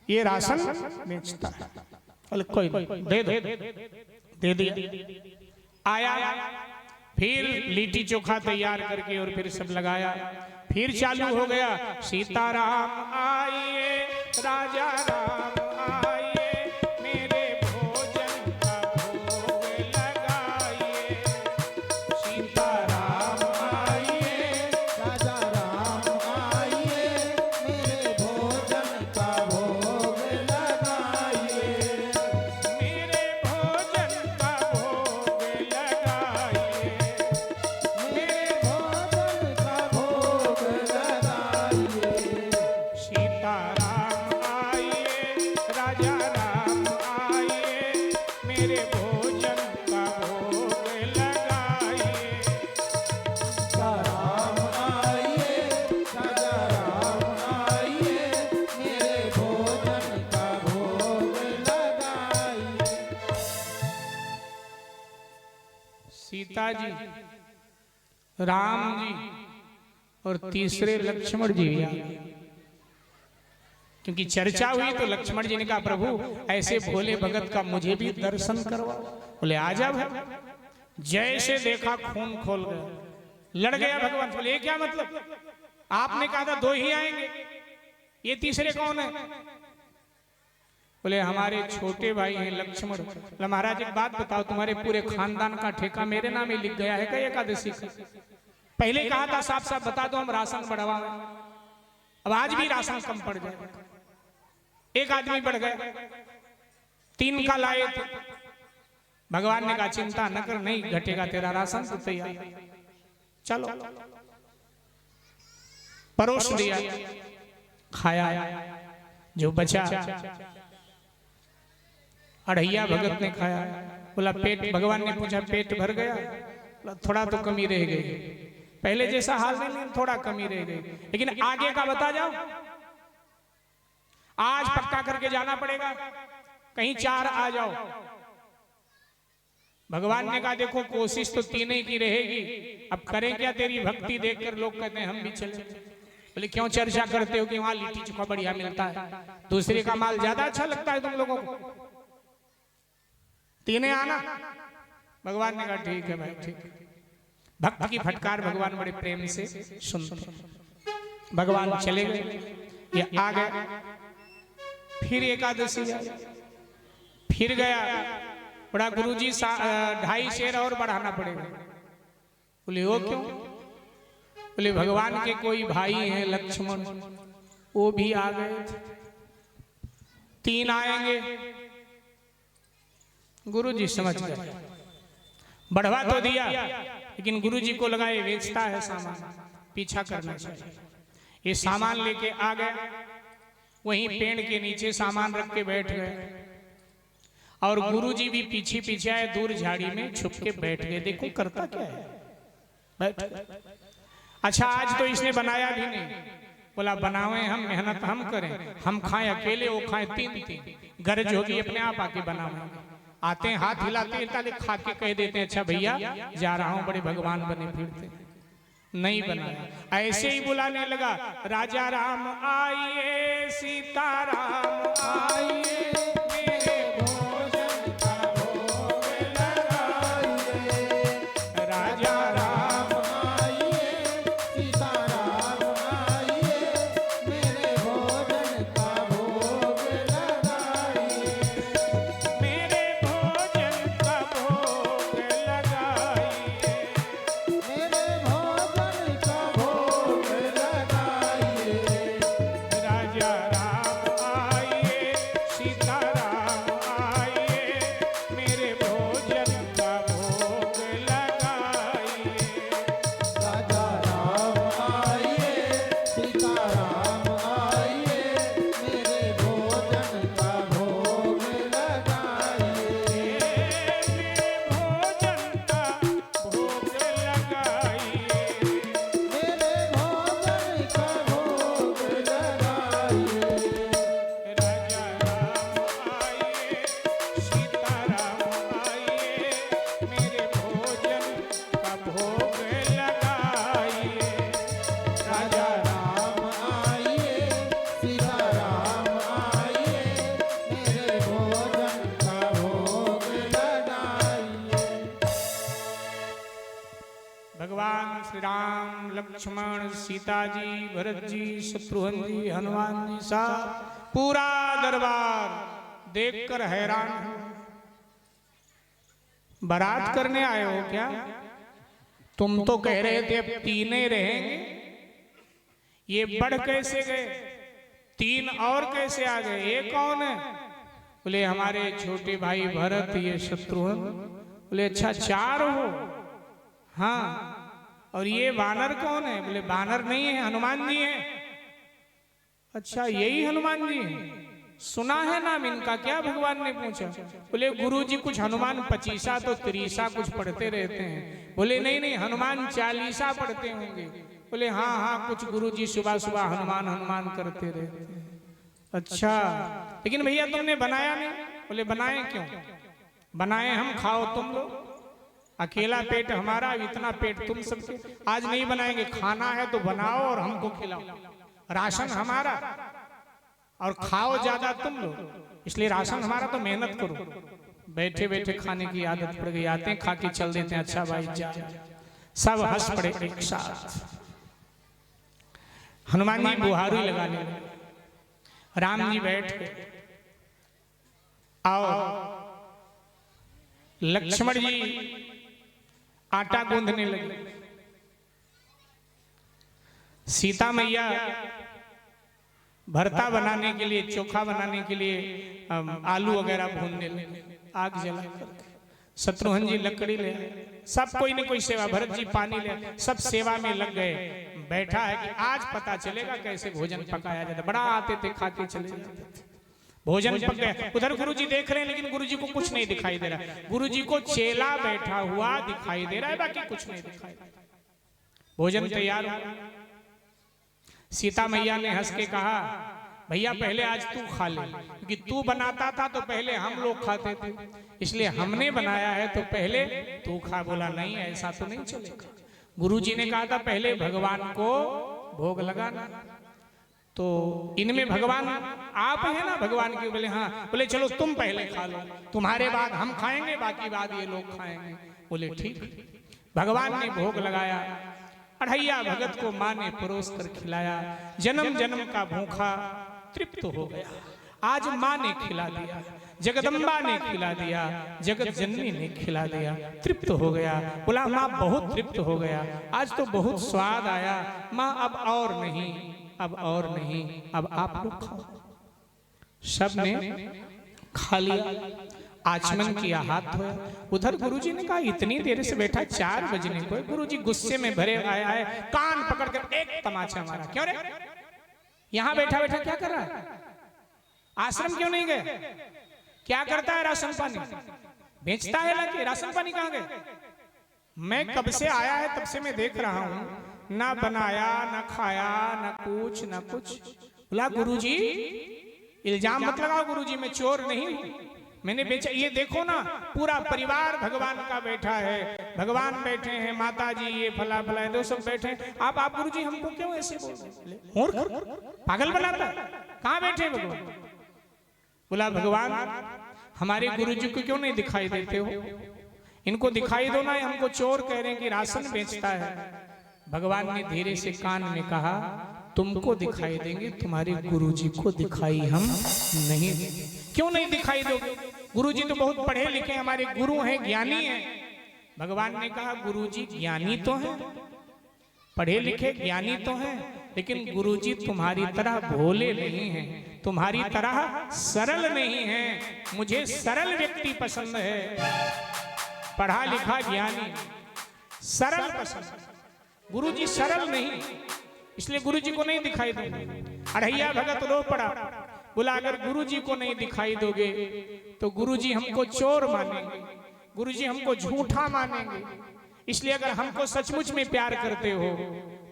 ये राशन बेचता है। बोले कोई दे दिया। आया, फिर लिट्टी चोखा तैयार करके और फिर सब लगाया। फिर चालू हो गया, सीताराम आइए, राजा राम आइए, मेरे भोजन का भोग लगाइए। सीताराम आइए, राजा राम आइए, मेरे सीता जी, राम जी और तीसरे लक्ष्मण जी भी आ गए। क्योंकि चर्चा हुई तो लक्ष्मण जी ने कहा प्रभु ऐसे भोले भगत का मुझे भी दर्शन करवा। बोले आ जा भाई। जैसे देखा खून खोल गया, लड़ गया भगवान। बोले ये क्या मतलब, आपने कहा था 2 ही आएंगे, ये तीसरे कौन है? बोले हमारे छोटे भाई हैं लक्ष्मण। बोले महाराज एक बात बताओ, तुम्हारे पूरे खानदान का ठेका मेरे नाम ही लिख गया है क्या एकादशी का? पहले कहा था साफ साफ बता दो हम राशन बढ़वा, अब आज भी राशन कम पड़ जाए। एक आदमी बढ़ गया, 3 का लाए थे। भगवान ने कहा चिंता न कर, नहीं घटेगा तेरा राशन तो तैयार, चलो परोस दिया, खाया। जो बचा अढ़ैया भगत ने खाया। बोला पेट, भगवान ने पूछा पेट भर गया? बोला थोड़ा तो कमी रह गई, पहले जैसा हाल नहीं, थोड़ा कमी रह गई, लेकिन आगे का बता जाओ। आज पक्का करके जाना पड़ेगा, कहीं 4 आ जाओ। भगवान ने कहा देखो कोशिश तो 3 ही की रहेगी, अब करें क्या? तेरी भक्ति देखकर लोग कहते हैं हम भी चले। बोले क्यों चर्चा करते हो कि वहां लिट्टी चोखा बढ़िया मिलता है, दूसरे का माल ज्यादा अच्छा लगता है तुम लोगों को? 3 आना। भगवान ने कहा ठीक है भाई ठीक है। भक्त की फटकार भगवान बड़े प्रेम से सुनते। भगवान चले गए, ये आ गए। फिर एकादशी आई, फिर गया। बड़ा गुरुजी 2.5 शेर और बढ़ाना पड़ेगा। बोले वो क्यों? बोले भगवान के कोई भाई हैं लक्ष्मण, वो भी आ गए थे, 3 आएंगे। गुरुजी समझ गए, बढ़वा तो दिया, लेकिन गुरुजी को लगा ये बेचता है सामान, पीछा करना चाहिए। ये सामान लेके आ गए, वहीं पेड़ के नीचे सामान रख के बैठ गए। और गुरुजी भी पीछे पीछे आए, दूर झाड़ी में छुप के बैठ गए। देखो करता क्या है, बैठ। अच्छा आज तो इसने बनाया भी नहीं। बोला बनावे हम, मेहनत हम करें, हम खाएं अकेले, वो खाएं 3-3। गरज होगी अपने आप आके बनावेंगे। आते हैं हाथ हिलाते हिलाते खा के कह देते हैं अच्छा भैया जा रहा हूं, बड़े भगवान बने फिरते। नहीं बनाया, ऐसे ही बुलाने लगा राजा राम आइए, सीता राम आइए, मेरे भोजन का भोग लगाइए। राजा राम आइए, सीता राम आइए, मेरे भोजन का भोग लगाइए। मेरे भोजन का भोग लगाइए, मेरे भोजन का भोग लगाइए। राजा राम आइए, सीता राम आइए, मेरे भोजन का भोग लगाइए। राजा राम आइए, सीता राम आइए, मेरे भोजन का भोग लगाइए। मेरे भोजन का भोग लगाइए, मेरे भोजन का भोग लगाइए। राजा राम आइए, सीता राम आइए, मेरे भोजन का भोग लगाइए। राजा राम आइए, सीता राम आइए, मेरे भोजन का भोग लगाइए। भगवान श्री राम, लक्ष्मण, सीता जी, भरत जी, शत्रुघ्न जी, हनुमान जी, साहब पूरा दरबार देखकर हैरान है। बारात करने आए हो क्या? तुम तो कह रहे थे अब 3 रहेंगे, ये बढ़ कैसे गए? 3 और कैसे आ गए? ये कौन है? बोले हमारे छोटे भाई भरत, ये शत्रुघ्न। बोले अच्छा 4 हो? हाँ। और ये वानर कौन है? बोले वानर नहीं है, हनुमान जी है। अच्छा यही हनुमान जी है? सुना है नाम इनका क्या? भगवान ने पूछा। बोले गुरुजी कुछ हनुमान 25 तो 30 कुछ पढ़ते रहते हैं। बोले नहीं नहीं, हनुमान 40 पढ़ते होंगे। बोले हाँ हाँ, कुछ गुरुजी सुबह सुबह हनुमान हनुमान करते रहते हैं। अच्छा लेकिन भैया तुमने बनाया नहीं? बोले बनाए क्यों? बनाए हम, खाओ तुम लोग। अकेला पेट हमारा, इतना पेट तुम सबके। आज नहीं बनाएंगे, खाना है तो बनाओ और हमको खिलाओ। राशन हमारा और खाओ ज्यादा तुम लोग, इसलिए राशन हमारा तो मेहनत करो। बैठे बैठे खाने की आदत पड़ गई, आते हैं खा के चल देते हैं, अच्छा भाई जा। सब हंस पड़े एक साथ। हनुमान जी बुहारी लगाने लगे, राम जी बैठ गए और लक्ष्मण जी आटा गूंदने लगे, सीता मैया भरता बनाने के लिए, चोखा बनाने के लिए आलू वगैरह भूनने लगे आग जला करके। शत्रुघ्न जी लकड़ी ले, सब कोई न कोई सेवा, भरत जी पानी ले, सब सेवा में लग गए। बैठा है कि आज पता चलेगा कैसे भोजन पकाया जाता। बड़ा आते थे, खा के चले जाते थे। भोजन पक गया, उधर गुरुजी देख रहे हैं, लेकिन गुरुजी को कुछ नहीं दिखाई दे रहा। गुरुजी को चेला बैठा हुआ दिखाई दे रहा है, बाकी कुछ नहीं दिखाई दे रहा। भोजन तैयार हुआ, सीता मैया ने हंस के कहा, भैया पहले आज तू खा ले, क्योंकि तू बनाता था तो पहले हम लोग खाते थे, इसलिए हमने बनाया है तो पहले तू खा। बोला नहीं, ऐसा तो नहीं चलेगा। गुरुजी ने कहा था पहले भगवान को भोग लगाना, तो इनमें भगवान आप है ना भगवान के। बोले हाँ। बोले चलो तुम पहले खा लो, तुम्हारे बाद हम खाएंगे, बाकी बाद ये लोग खाएंगे। बोले ठीक। भगवान ने भोग लगाया, अढ़ैया भगत को माँ ने परोस कर खिलाया। जन्म जन्म का भूखा तृप्त हो गया, आज माँ ने खिला दिया, जगदम्बा ने खिला दिया, जगत जननी ने खिला दिया, तृप्त हो गया। बोला माँ बहुत तृप्त हो गया, आज तो बहुत स्वाद आया। माँ अब और नहीं, अब और नहीं, अब आप लोग खाओ। सब ने खा लिया, आचमन किया, हाथ धोया। उधर गुरुजी ने कहा इतनी देर से बैठा, 4 बजने को। गुरुजी गुस्से में भरे आए, कान पकड़कर एक तमाचा मारा। क्यों रे, यहां बैठा बैठा क्या कर रहा है? आश्रम क्यों नहीं गए? क्या करता है? राशन पानी बेचता है लगे, राशन पानी कहां गए? मैं कब से आया है तब से मैं देख रहा हूं, ना बनाया, ना खाया, ना कुछ ना कुछ। बोला गुरुजी इल्जाम मत लगाओ, गुरुजी मैं चोर नहीं हूं, मैंने बेचा। ये देखो ना, पूरा परिवार भगवान का बैठा है, भगवान बैठे हैं, माता जी ये फला फला दो सब बैठे हैं। आप गुरुजी हमको क्यों ऐसे बोल रहे हैं? पागल बनाता, कहाँ बैठे भगवान? बोला भगवान हमारे गुरुजी को क्यों नहीं दिखाई देते हो? इनको दिखाई दो ना, हमको चोर कह रहे हैं कि राशन बेचता है। भगवान ने धीरे से कान में कहा तुमको दिखाई देंगे, तुम्हारे गुरुजी को दिखाई हम नहीं देंगे। क्यों नहीं दिखाई दोगे? गुरुजी तो बहुत पढ़े लिखे, हमारे गुरु हैं, ज्ञानी हैं। भगवान ने कहा गुरुजी ज्ञानी तो हैं, पढ़े लिखे ज्ञानी तो हैं, लेकिन गुरुजी तुम्हारी तरह भोले नहीं हैं, तुम्हारी तरह सरल नहीं हैं। मुझे सरल व्यक्ति पसंद है, पढ़ा लिखा ज्ञानी, सरल पसंद। गुरुजी सरल नहीं, इसलिए गुरुजी को नहीं दिखाई दोगे। अढ़ैया भगत रो पड़ा, बोला अगर गुरुजी को नहीं दिखाई दोगे तो गुरुजी हमको चोर मानेंगे, गुरुजी हमको झूठा मानेंगे। इसलिए अगर हमको सचमुच में प्यार करते हो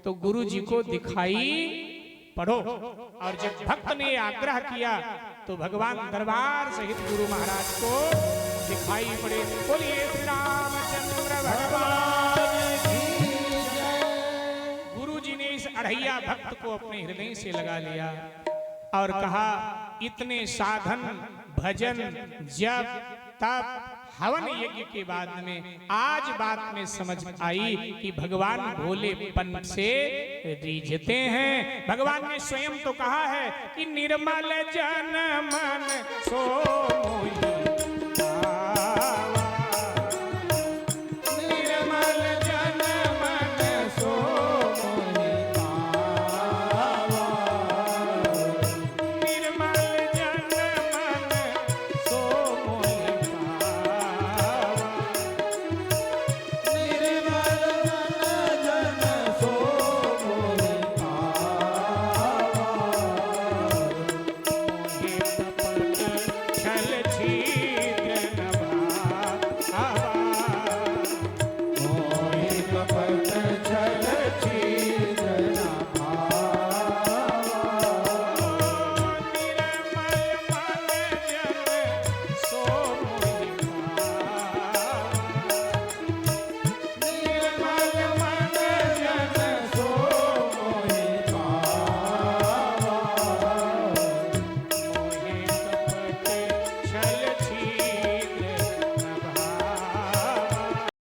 तो गुरुजी को दिखाई पड़ो। और जब भक्त ने आग्रह किया तो भगवान दरबार सहित गुरु महाराज को दिखाई पड़े। बोलिए श्री रामचंद्र भगवान की जय। गुरुजी ने इस अढ़ैया भक्त को अपने हृदय से लगा लिया और कहा इतने साधन, भजन, जप, तप, हवन यज्ञ के बाद में आज बात में समझ आई कि भगवान भोलेपन से रीझते हैं। भगवान ने स्वयं तो कहा है कि निर्मल जन मन सो मोहि